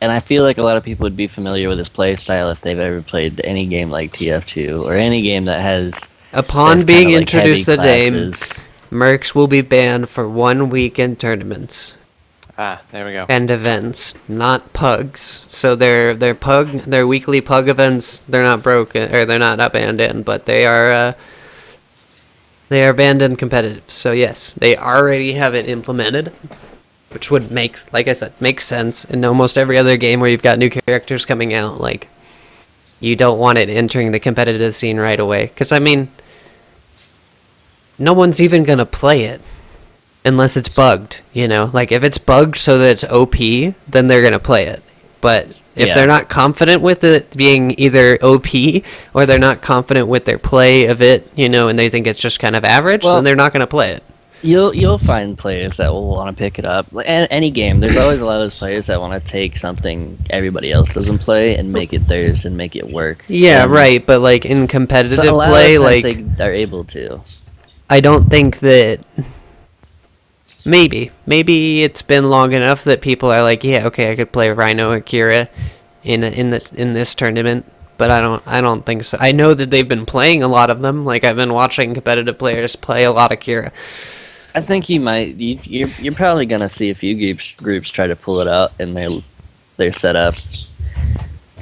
And I feel like a lot of people would be familiar with his play style if they've ever played any game like TF2 or any game that has. upon that's being kinda like introduced to heavy the game, classes. Mercs will be banned for 1 week in tournaments Ah, there we go. and events, not pugs. So their weekly pug events, they're not broken or they're not banned in, but they are banned in competitive. So yes, they already have it implemented, which would make, like I said, make sense in almost every other game where you've got new characters coming out. Like, you don't want it entering the competitive scene right away, because I mean, no one's even gonna play it unless it's bugged, Like, if it's bugged so that it's OP, then they're going to play it. But if Yeah. they're not confident with it being either OP or they're not confident with their play of it, and they think it's just kind of average, Well- then they're not going to play it. You'll find players that will want to pick it up. Any game, there's always a lot of those players that want to take something everybody else doesn't play and make it theirs and make it work. Yeah, And right, but like in competitive So a lot play, of times like, they are able to. I don't think that... Maybe it's been long enough that people are like, yeah, okay, I could play Rhino Akira in this tournament, but I don't think so. I know that they've been playing a lot of them. Like, I've been watching competitive players play a lot of Kira, I think you might. You're probably gonna see a few groups try to pull it out in their setup.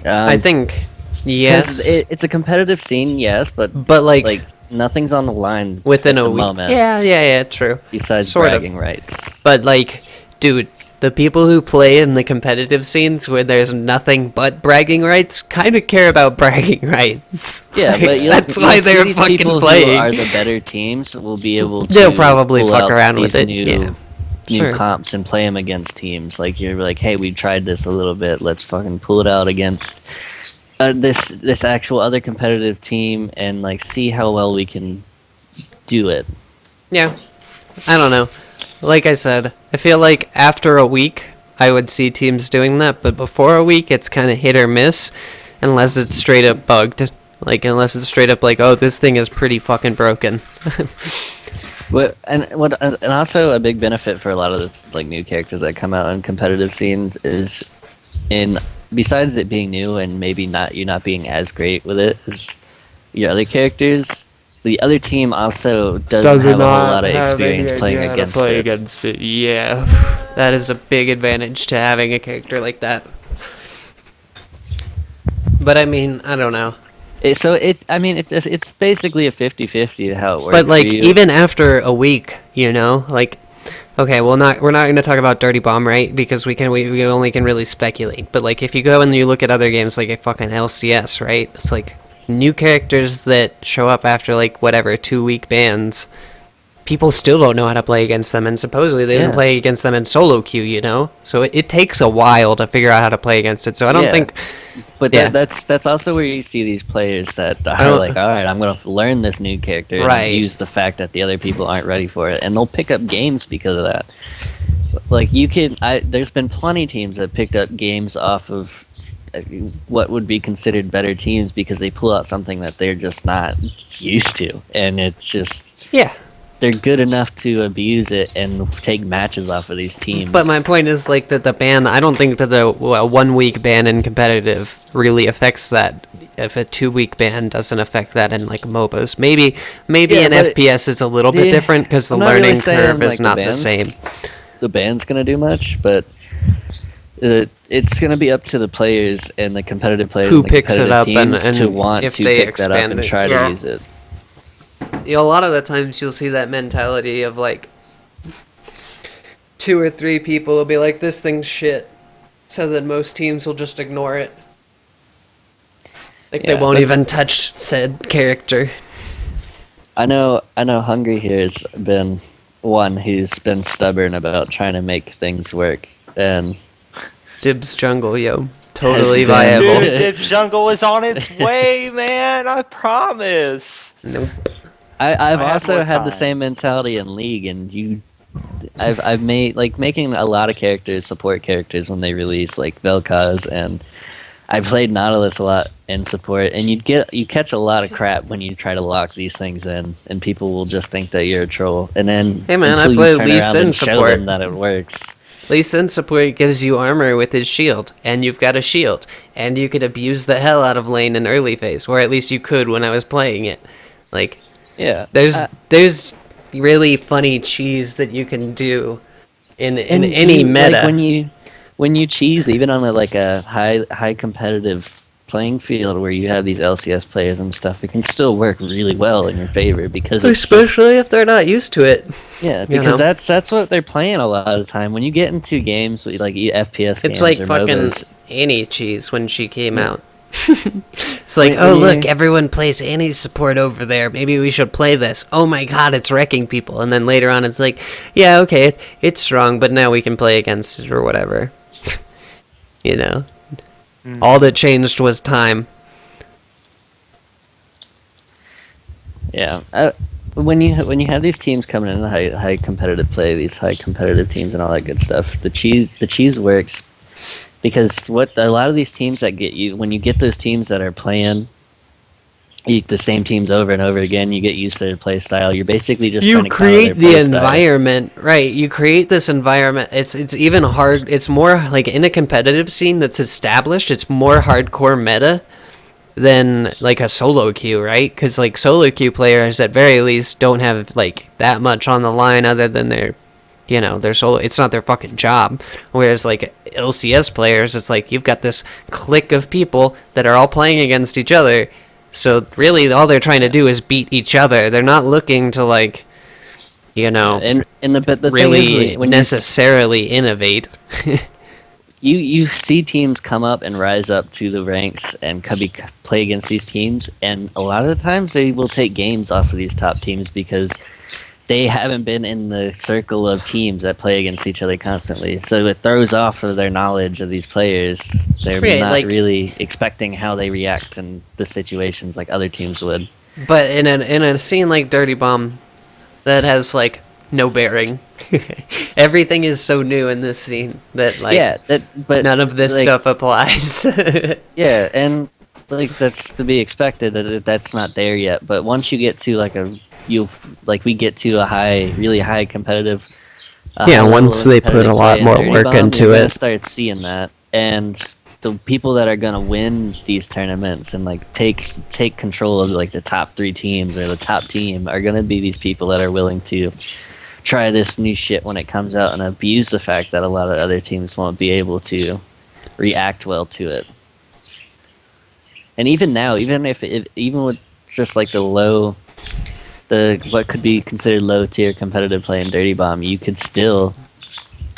I think, Because yes, it's a competitive scene, yes, but but like nothing's on the line within at a the week. moment. Yeah, true. Besides Sort of. bragging rights. But like, dude, the people who play in the competitive scenes where there's nothing but bragging rights kind of care about bragging rights. Yeah, Like, but that's you'll why see they're these fucking people playing. who are the better teams will be able to They'll probably pull fuck out around with these it. Yeah. new Sure. comps and play them against teams. Like you're like, hey, we tried this a little bit. Let's fucking pull it out against this actual other competitive team and like see how well we can do it. Yeah. I don't know. Like I said, I feel like after a week, I would see teams doing that, but before a week, it's kind of hit or miss, unless it's straight up bugged. Like, unless it's straight up like, oh, this thing is pretty fucking broken. And also a big benefit for a lot of the like new characters that come out in competitive scenes is in besides it being new and maybe not you not being as great with it as your other characters, the other team also doesn't have a whole lot of experience playing against it. Yeah, that is a big advantage to having a character like that. But I mean, I don't know. It's basically a 50-50 how it works. But like for you. even after a week, you know, like okay, we're not going to talk about Dirty Bomb, right? Because we only can really speculate. But like if you go and you look at other games like a fucking LCS, right? It's like new characters that show up after like whatever 2-week bans. People still don't know how to play against them, and supposedly they didn't Yeah. play against them in solo queue, you know. So it takes a while to figure out how to play against it. So I don't Yeah. think. But Yeah. that's also where you see these players that are don't- like, all right, I'm gonna learn this new character Right. and use the fact that the other people aren't ready for it, and they'll pick up games because of that. Like there's been plenty of teams that picked up games off of what would be considered better teams because they pull out something that they're just not used to, and it's just Yeah. they're good enough to abuse it and take matches off of these teams. But my point is like that the ban. I don't think that the 1-week ban in competitive really affects that. If a 2-week ban doesn't affect that in like MOBAs, maybe Yeah, in but FPS is a little bit yeah, different because the I'm not really learning saying, curve is like, not the bans- same. The ban's gonna do much, but it's gonna be up to the players and the competitive players Who and the picks it competitive up and teams to if want to they pick that up expand and it. try Yeah. to use it. You know, a lot of the times you'll see that mentality of like 2 or 3 people will be like, "This thing's shit," so then most teams will just ignore it. Like they Yeah, won't but- even touch said character. I know Hungry here has been one who's been stubborn about trying to make things work, and Dibs jungle, yo, totally been- viable. Dude, Dip Jungle is on its way, man. I promise. Nope. I've I have also more had the time. same mentality in League, and I've made like making a lot of characters support characters when they release like Vel'Koz, and I played Nautilus a lot in support, and you catch a lot of crap when you try to lock these things in, and people will just think that you're a troll, and then Hey, man, I until play you turn Lee around Sin and show support. them that it works. Lee Sin support gives you armor with his shield, and you've got a shield, and you could abuse the hell out of lane in early phase, or at least you could when I was playing it. Like, Yeah, there's really funny cheese that you can do in and any you- meta. Like when you cheese even on a high competitive playing field where you have these LCS players and stuff, it can still work really well in your favor because it's just- Especially if they're not used to it. yeah, you because know? that's what they're playing a lot of the time. When you get into games like FPS games It's like or fucking MOBAs, Annie cheese when she came Yeah. out. It's like, When oh you- look, everyone plays Annie support over there. Maybe we should play this. Oh my god, it's wrecking people. And then later on, it's like, yeah, okay, it's strong, but now we can play against it or whatever. You know, all that changed was time. yeah. When you have these teams coming in high competitive play, these high competitive teams and all that good stuff, the cheese works because what a lot of these teams that get you when you get those teams that are playing the same teams over and over again, you get used to their play style. You're basically just You trying to counter create their the play style. environment, right? You create this environment. It's even hard. It's more like in a competitive scene that's established. It's more hardcore meta than like a solo queue, right? Because like solo queue players at very least don't have like that much on the line other than their solo. It's not their fucking job. Whereas like LCS players, it's like you've got this clique of people that are all playing against each other. So really, all they're trying to do is beat each other. They're not looking to like, And but the really thing is, when necessarily innovate. you see teams come up and rise up to the ranks and play against these teams, and a lot of the times they will take games off of these top teams because they haven't been in the circle of teams that play against each other constantly. So it throws off of their knowledge of these players. They're Right, not like- really expecting how they react in the situations like other teams would. But in a scene like Dirty Bomb, that has like no bearing. Everything is so new in this scene that like but none of this like, stuff applies. Yeah, and like that's to be expected that's not there yet. But once you get to we get to a really high competitive. Yeah, high level once of they put a competitive lot play in more Dirty work Bomb, into you're gonna it. start seeing that, and the people that are gonna win these tournaments and like take control of like the top 3 teams or the top team are gonna be these people that are willing to try this new shit when it comes out and abuse the fact that a lot of other teams won't be able to react well to it. And even now, even with just like the what could be considered low tier competitive play in Dirty Bomb, you can still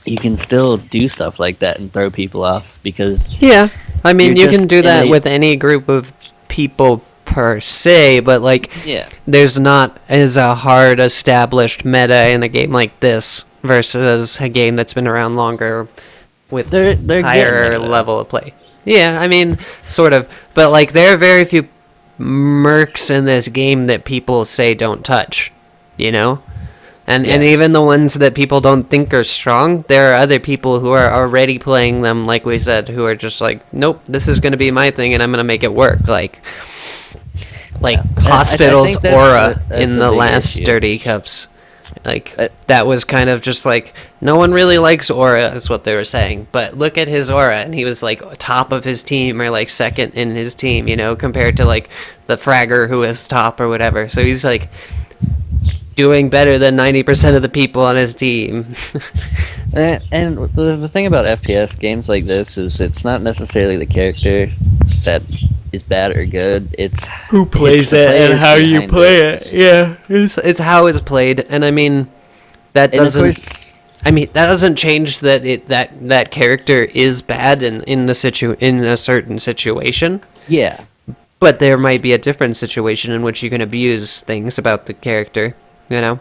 do stuff like that and throw people off because Yeah, I mean, You're you can just do in that a- with any group of people per se, but like, yeah. there's not as a hard established meta in a game like this versus a game that's been around longer with They're getting higher there, though. level of play. Yeah, I mean, sort of, but like, there are very few mercs in this game that people say don't touch, And Yeah. even the ones that people don't think are strong, there are other people who are already playing them, like we said, who are just like, nope, this is going to be my thing, and I'm going to make it work. Like Yeah. Hospital's I think that's aura that's in a the big last issue. Dirty Cups. Like, I- that was kind of just like, no one really likes Aura, is what they were saying. But look at his aura, and he was like top of his team, or like second in his team, compared to like the Fragger who was top or whatever. So he's like doing better than 90% of the people on his team. And the thing about FPS games like this is it's not necessarily the character that is bad or good. It's Who plays it's the it and players how you behind play it. Yeah, it's how it's played, and I mean that And of doesn't. course, I mean that doesn't change that character is bad in a certain situation. yeah. But there might be a different situation in which you can abuse things about the character. And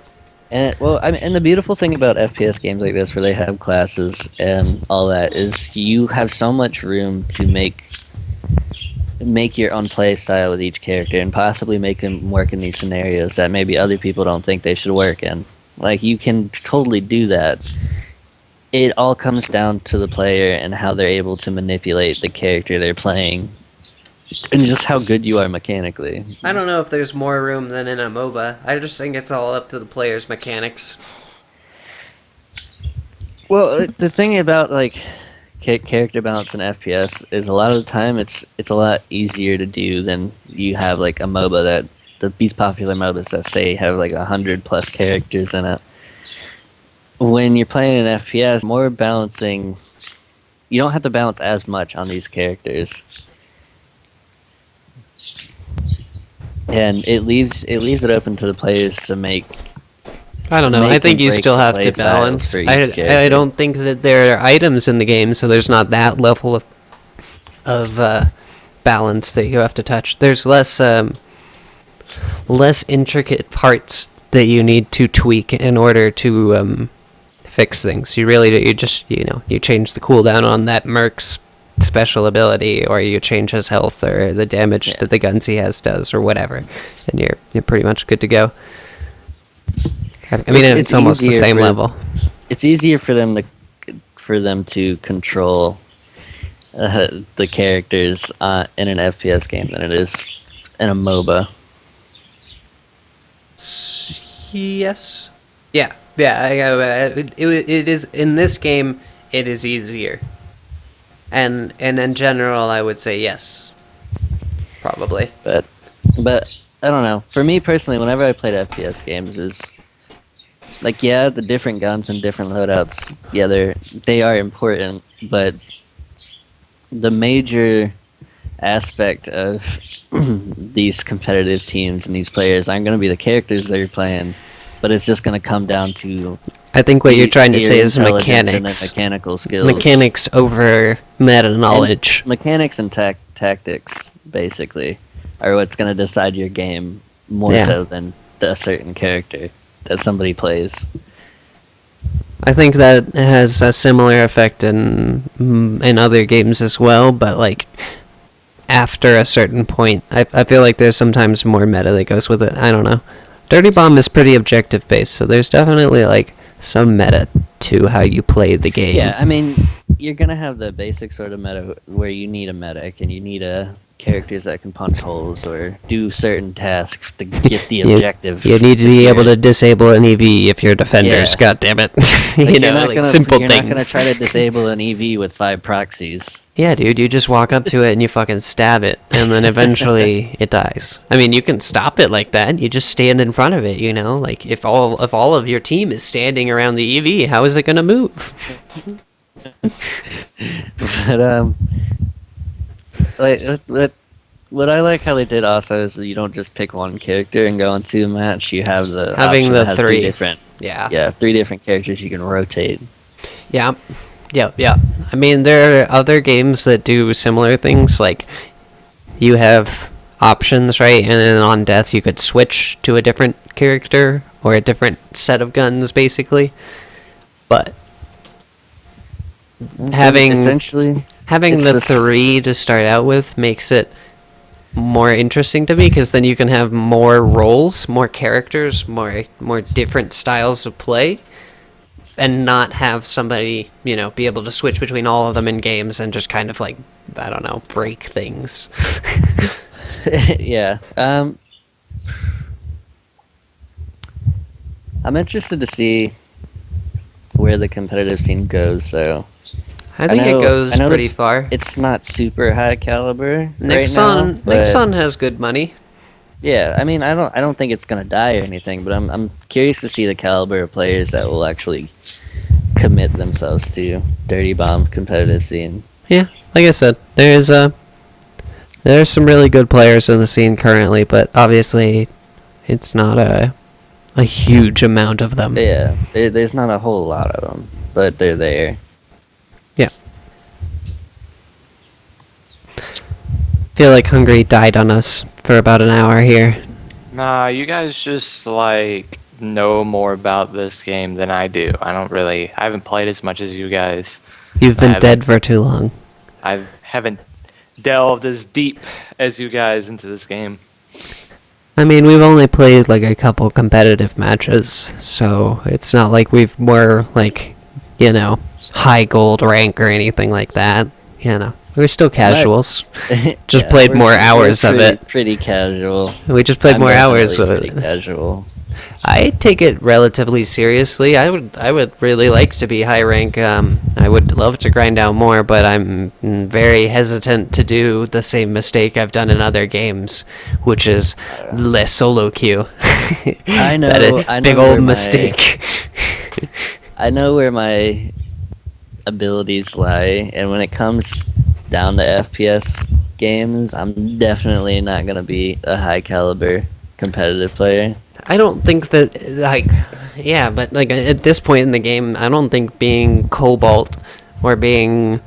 and the beautiful thing about FPS games like this, where they have classes and all that, is you have so much room to make your own play style with each character, and possibly make them work in these scenarios that maybe other people don't think they should work in. Like you can totally do that. It all comes down to the player and how they're able to manipulate the character they're playing, and just how good you are mechanically. I don't know if there's more room than in a MOBA. I just think it's all up to the player's mechanics. Well, the thing about like character balance in FPS is a lot of the time it's a lot easier to do than you have like a MOBA these popular MOBAs that say have like 100+ characters in it. When you're playing an FPS, more balancing, you don't have to balance as much on these characters. And it leaves it open to the players to make. I don't know. I Make think and you break still have play to styles balance. for each I character. don't think that there are items in the game, so there's not that level of balance that you have to touch. There's less intricate parts that you need to tweak in order to fix things. You just you change the cooldown on that merc's special ability, or you change his health or the damage that the guns he has does, or whatever, and you're pretty much good to go. I mean, it's almost the easier same for- level. It's easier for them to control the characters in an FPS game than it is in a MOBA. Yes. Yeah. It is in this game. It is easier. And in general, I would say yes. Probably. Probably. But I don't know. For me personally, whenever I played FPS games, is like, yeah, the different guns and different loadouts, yeah, they are important, but the major aspect of these competitive teams and these players aren't going to be the characters that you're playing, but it's just going to come down to I think what you're trying to your say is intelligence and the mechanics. mechanical skills. Mechanics over meta knowledge. Mechanics and tactics, basically, are what's going to decide your game more Yeah. so than a certain character that somebody plays. I think that has a similar effect in other games as well, but like after a certain point, I feel like there's sometimes more meta that goes with it. I don't know. Dirty Bomb is pretty objective based, so there's definitely like some meta to how you play the game. Yeah, I mean, you're gonna have the basic sort of meta where you need a medic and you need characters that can punch holes or do certain tasks to get the objective. You need to be able to secured. disable an EV if you're defenders. Yeah. God damn it! Like, Simple you're things. not gonna try to disable an EV with 5 proxies. Yeah, dude, you just walk up to it and you fucking stab it, and then eventually it dies. I mean, you can stop it like that. You just stand in front of it, you know? Like, if all of your team is standing around the EV, how is it gonna move? But like what I like how they did also is that you don't just pick one character and go into a match. You have the Having option the to have three. different Yeah. 3 different characters you can rotate. Yeah. Yeah. I mean, there are other games that do similar things, like, you have options, right? And then on death, you could switch to a different character or a different set of guns, basically. But having essentially it's the this- 3 to start out with makes it more interesting to me, because then you can have more roles, more characters, more different styles of play, and not have somebody, be able to switch between all of them in games and just kind of like, I don't know, break things. yeah. I'm interested to see where the competitive scene goes, though. I think know- it goes I know pretty that far. It's not super high caliber Nixon, right now, but Nixon has good money. yeah, I mean, I don't think it's gonna die or anything, but I'm curious to see the caliber of players that will actually commit themselves to Dirty Bomb competitive scene. Yeah, like I said, there's some really good players in the scene currently, but obviously it's not a huge amount of them. Yeah, there's not a whole lot of them, but they're there. Yeah. Feel like Hungry died on us for about an hour here. Nah, you guys just like know more about this game than I do. I haven't played as much as you guys. You've I been haven't- dead for too long. I haven't delved as deep as you guys into this game. I mean, we've only played like a couple competitive matches, so it's not like we're like, high gold rank or anything like that. We're still casuals. Just played more hours of it. Pretty casual. We just played I'm more hours of definitely it. pretty casual. I take it relatively seriously. I would really like to be high rank. I would love to grind out more, but I'm very hesitant to do the same mistake I've done in other games, which is le solo queue. I know. That is I know big where old my- mistake. I know where my abilities lie, and when it comes down to FPS games, I'm definitely not gonna be a high caliber competitive player. I don't think that, but like at this point in the game, I don't think being Cobalt or being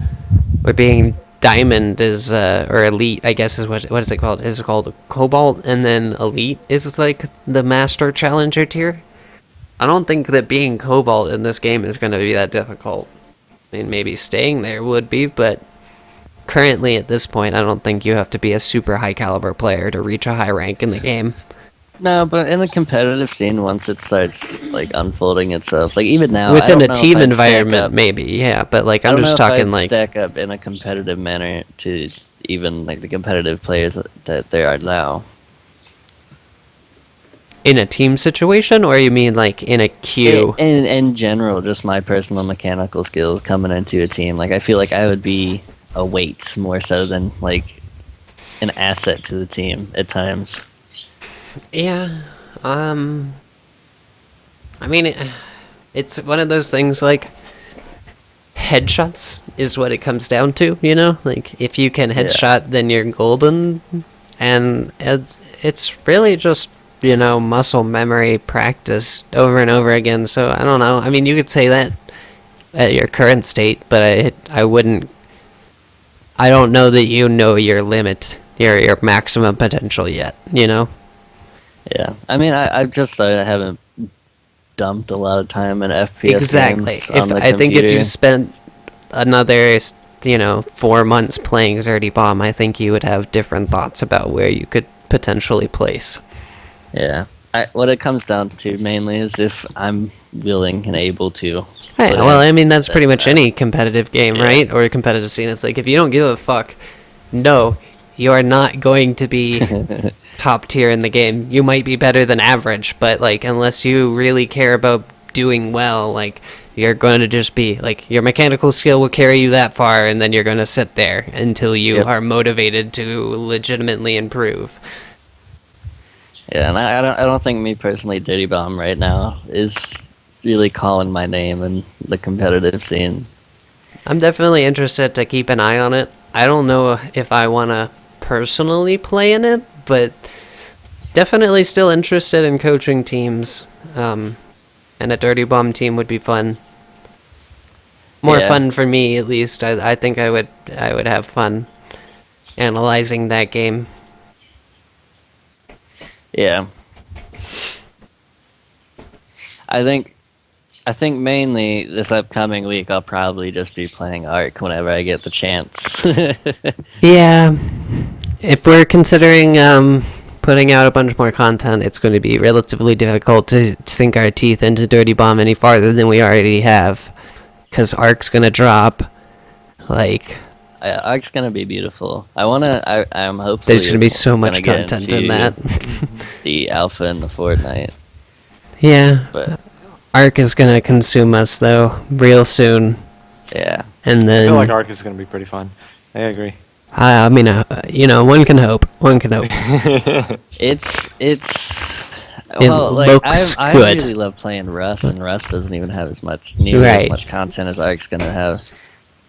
Diamond is or Elite, I guess is what is it called? Is it called Cobalt and then Elite is like the Master Challenger tier? I don't think that being Cobalt in this game is going to be that difficult. I mean, maybe staying there would be, but currently at this point, I don't think you have to be a super high caliber player to reach a high rank in the game. No, but in the competitive scene, once it starts like unfolding itself, like even now, I Within don't a know team if I'd stack environment, up- maybe, yeah, but like I I'm don't just know if talking I'd like stack up in a competitive manner to even like the competitive players that there are now. in a team situation, or you mean like in a queue? In general, just my personal mechanical skills coming into a team, like I feel like I would be a weight more so than like an asset to the team at times. Yeah. I mean, it's one of those things like headshots is what it comes down to, you know? Like, if you can headshot, then you're golden. And it's really just, you know, muscle memory practice over and over again. So, I don't know. I mean, you could say that at your current state, but I wouldn't. I don't know that you know your limit, your maximum potential yet, you know? Yeah, I mean, I just haven't dumped a lot of time in FPS Exactly. games on the I think if computer. you spent another, 4 months playing Dirty Bomb, I think you would have different thoughts about where you could potentially place. Yeah, what it comes down to mainly is if I'm willing and able to. Right, put well, in I mean, that's pretty that much time. any competitive game, right? Or a competitive scene. It's like, if you don't give a fuck, no, you are not going to be top tier in the game. You might be better than average, but, like, unless you really care about doing well, like, you're going to just be, like, your mechanical skill will carry you that far, and then you're going to sit there until you Yep. are motivated to legitimately improve. Yeah, and I don't think me personally, Dirty Bomb right now is really calling my name in the competitive scene. I'm definitely interested to keep an eye on it. I don't know if I want to personally play in it, but definitely still interested in coaching teams. And a Dirty Bomb team would be fun. More Yeah. fun for me, at least. I think I would have fun analyzing that game. Yeah. I think mainly this upcoming week I'll probably just be playing Ark whenever I get the chance. Yeah. If we're considering putting out a bunch more content, it's going to be relatively difficult to sink our teeth into Dirty Bomb any farther than we already have. Because Ark's going to drop. Like, Ark's gonna be beautiful. I'm hopefully there's going to be so much gonna get content in into that. the alpha and the Fortnite, Yeah. but Ark is going to consume us, though, real soon. yeah, And I then, feel like Ark is going to be pretty fun. I agree. I mean, one can hope. One can hope. it's It well, like looks I good. really love playing Rust, and Rust doesn't even have nearly Right. as much content as Ark's gonna have.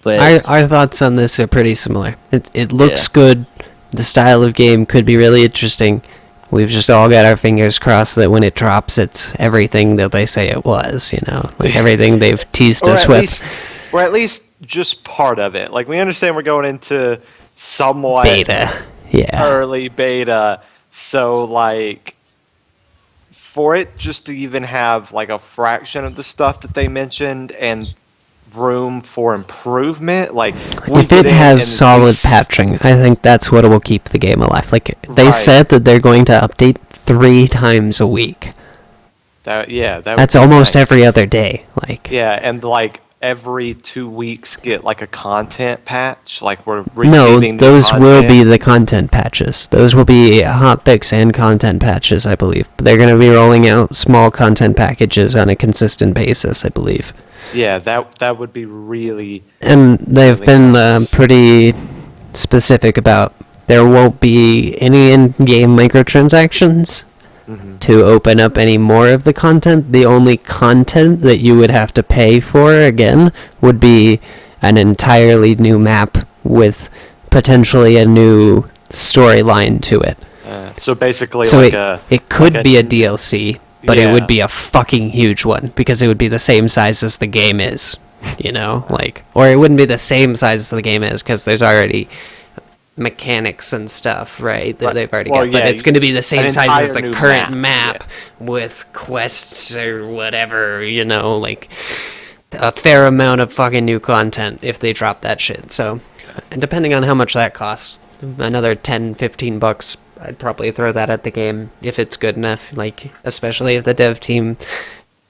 But Our thoughts on this are pretty similar. It looks Yeah. good. The style of game could be really interesting. We've just all got our fingers crossed that when it drops, it's everything that they say it was. You know, like everything they've teased us with. Or at least just part of it. Like, we understand we're going into somewhat Beta. Yeah. early beta, so like for it just to even have like a fraction of the stuff that they mentioned and room for improvement, like we If get it in has and solid patching, I think that's what will keep the game alive. Like, they Right. said that they're going to update 3 times a week. that would That's be almost nice. every other day. Like, Yeah, and like every 2 weeks get like a content patch, like we're no, receiving those will be content. the content patches. Those will be hotfix and content patches, I believe. But they're going to be rolling out small content packages on a consistent basis, I believe. Yeah, that would be really And they've Really been nice. pretty specific about there won't be any in-game microtransactions to open up any more of the content. The only content that you would have to pay for, again, would be an entirely new map with potentially a new storyline to it. so basically So like it could like be a DLC, but it Yeah. would be a fucking huge one because it would be the same size as the game is, you know, like, or it wouldn't be the same size as the game is because there's already mechanics and stuff, right? That Right. they've already Well, got, but yeah, it's going to be the same an size as entire the new current map, map with quests or whatever, you know, like a fair amount of fucking new content if they drop that shit. So, and depending on how much that costs, another 10, $15, I'd probably throw that at the game if it's good enough. Like, especially if the dev team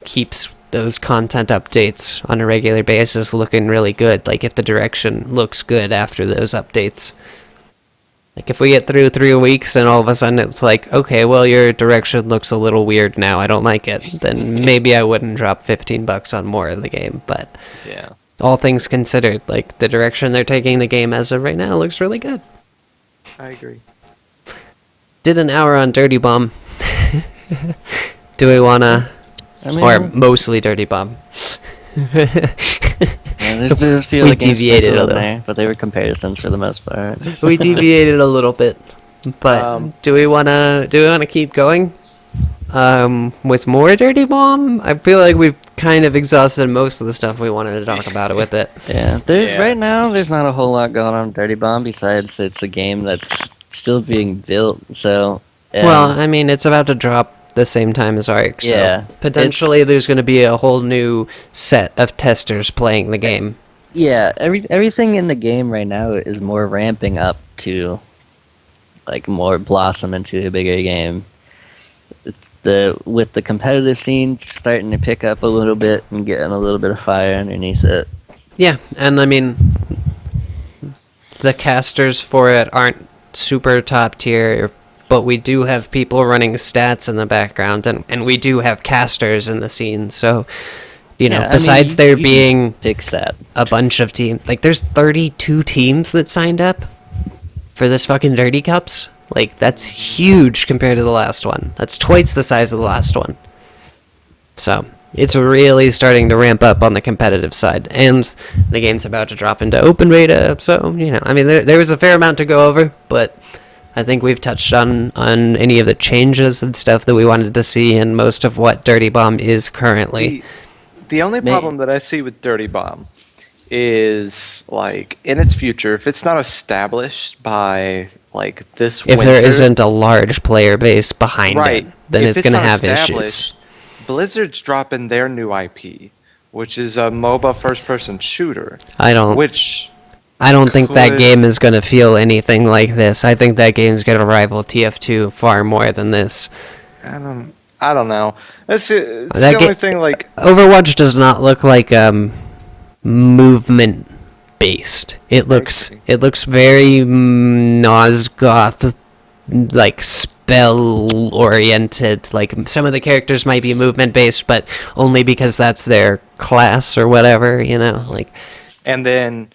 keeps those content updates on a regular basis looking really good. Like, if the direction looks good after those updates. Like, if we get through 3 weeks and all of a sudden it's like, okay, well, your direction looks a little weird now, I don't like it, then maybe I wouldn't drop $15 on more of the game. But yeah. all things considered, like, the direction they're taking the game as of right now looks really good. I agree. did an hour on Dirty Bomb. Do we wanna, I mean, or mostly Dirty Bomb? there's a few We other games deviated a sprinkled in little. there, but they were comparisons for the most part. We deviated a little bit, but do we wanna keep going? With more Dirty Bomb? I feel like we've kind of exhausted most of the stuff we wanted to talk about with it. Yeah, right now there's not a whole lot going on with Dirty Bomb besides it's a game that's still being built. So Well, I mean, it's about to drop the same time as Ark, so Yeah, potentially there's going to be a whole new set of testers playing the game. yeah, everything in the game right now is more ramping up to like more blossom into a bigger game. It's with the competitive scene starting to pick up a little bit and getting a little bit of fire underneath it. Yeah, and I mean, the casters for it aren't super top tier, but we do have people running stats in the background, and we do have casters in the scene, so, you know, Yeah, I mean, besides there you can being fix that. a bunch of teams, like, there's 32 teams that signed up for this fucking Dirty Cups. Like, that's huge compared to the last one. That's twice the size of the last one. So, it's really starting to ramp up on the competitive side. And the game's about to drop into open beta, so, you know, I mean, there was a fair amount to go over, but I think we've touched on any of the changes and stuff that we wanted to see, and most of what Dirty Bomb is currently. The only problem that I see with Dirty Bomb is, like, in its future, if it's not established by, like, this If winter, there isn't a large player base behind right, it, then if it's going to not have issues. established, Blizzard's dropping their new IP, which is a MOBA first-person shooter, I don't think that could- game is going to feel anything like this. I think that game's going to rival TF2 far more than this. I don't know. It's That the only thing, like, Overwatch does not look like movement based. It looks very Nosgoth, like spell oriented. Like some of the characters might be movement based, but only because that's their class or whatever, you know. Like, and then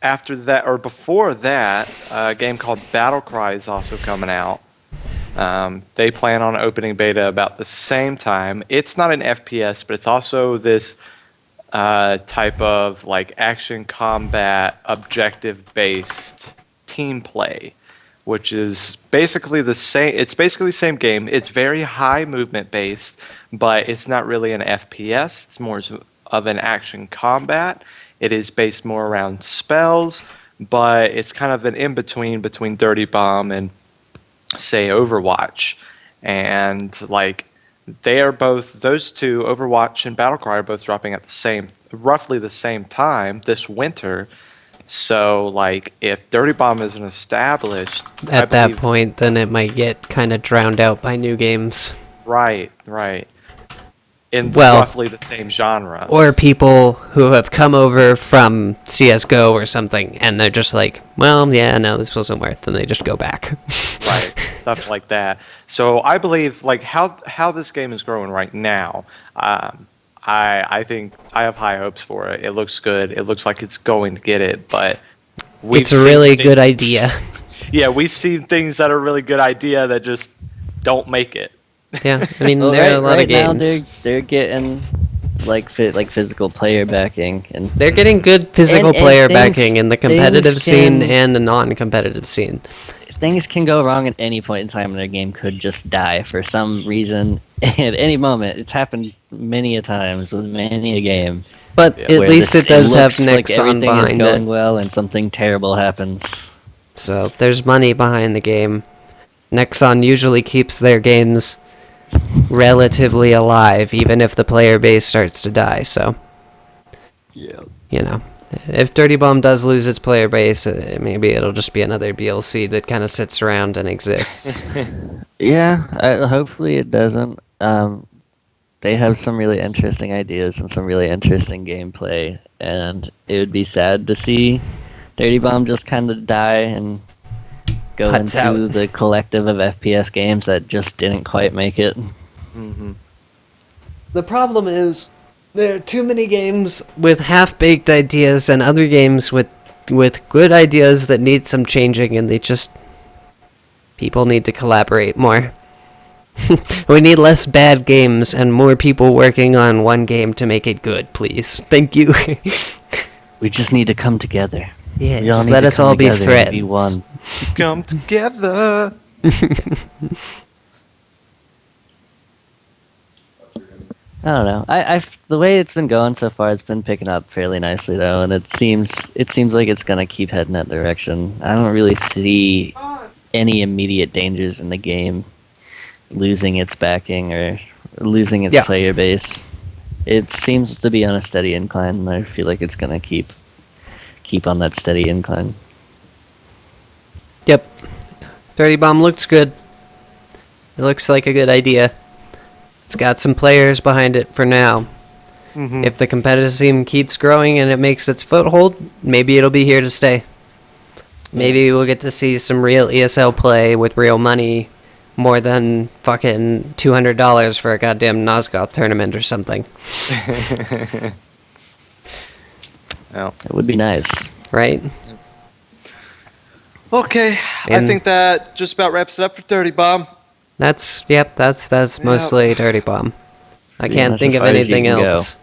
after that, or before that, a game called Battle Cry is also coming out. They plan on opening beta about the same time. It's not an FPS, but it's also this type of like action combat objective based team play, which is basically the same. It's basically the same game. It's very high movement based, but it's not really an FPS. It's more of an action combat. It is based more around spells, but it's kind of an in-between between Dirty Bomb and, say, Overwatch. And, like, they are both, those two, Overwatch and Battlecry, are both dropping at roughly the same time this winter. So, like, if Dirty Bomb isn't established, at that point, then it might get kind of drowned out by new games. Right. In Well, roughly the same genre. Or people who have come over from CSGO or something, and they're just like, well, yeah, no, this wasn't worth, and they just go back. Right, stuff like that. So I believe, like, how this game is growing right now, I think I have high hopes for it. It looks good. It looks like it's going to get it, but It's a really good idea. Yeah, we've seen things that are really good idea that just don't make it. Yeah, I mean, Well, there are a lot of now games. they're getting like physical player backing, and They're getting good physical And player things- backing in the competitive things scene can- and the non-competitive scene. things can go wrong at any point in time, and their game could just die for some reason at any moment. It's happened many a times with many a game. But Yeah. at where least it does have looks like Nexon everything is behind going it. well, and something terrible happens. So there's money behind the game. Nexon usually keeps their games relatively alive, even if the player base starts to die. So, Yeah. you know, if Dirty Bomb does lose its player base, maybe it'll just be another DLC that kind of sits around and exists. Yeah, hopefully it doesn't. They have some really interesting ideas and some really interesting gameplay, and it would be sad to see Dirty Bomb just kind of die and go Cuts into out. the collective of FPS games that just didn't quite make it. Mm-hmm. The problem is there are too many games with half-baked ideas and other games with good ideas that need some changing, and they just People need to collaborate more. We need less bad games and more people working on one game to make it good, please. Thank you. We just need to come together. We all Yes, need let to us come all be together and friends. Be one. Come together. I don't know. The way it's been going so far, it's been picking up fairly nicely though, and it seems like it's gonna keep heading that direction. I don't really see any immediate dangers in the game losing its backing or losing its Yeah. player base. It seems to be on a steady incline, and I feel like it's gonna keep on that steady incline. Yep. Dirty Bomb looks good. It looks like a good idea. It's got some players behind it for now. Mm-hmm. If the competitive scene keeps growing and it makes its foothold, maybe it'll be here to stay. Maybe we'll get to see some real ESL play with real money, more than fucking $200 for a goddamn Nosgoth tournament or something, Well, It would be nice. right? okay, I And- think that just about wraps it up for Dirty Bomb. That's mostly Dirty Bomb. I Pretty can't much think as of far as you anything can go. else.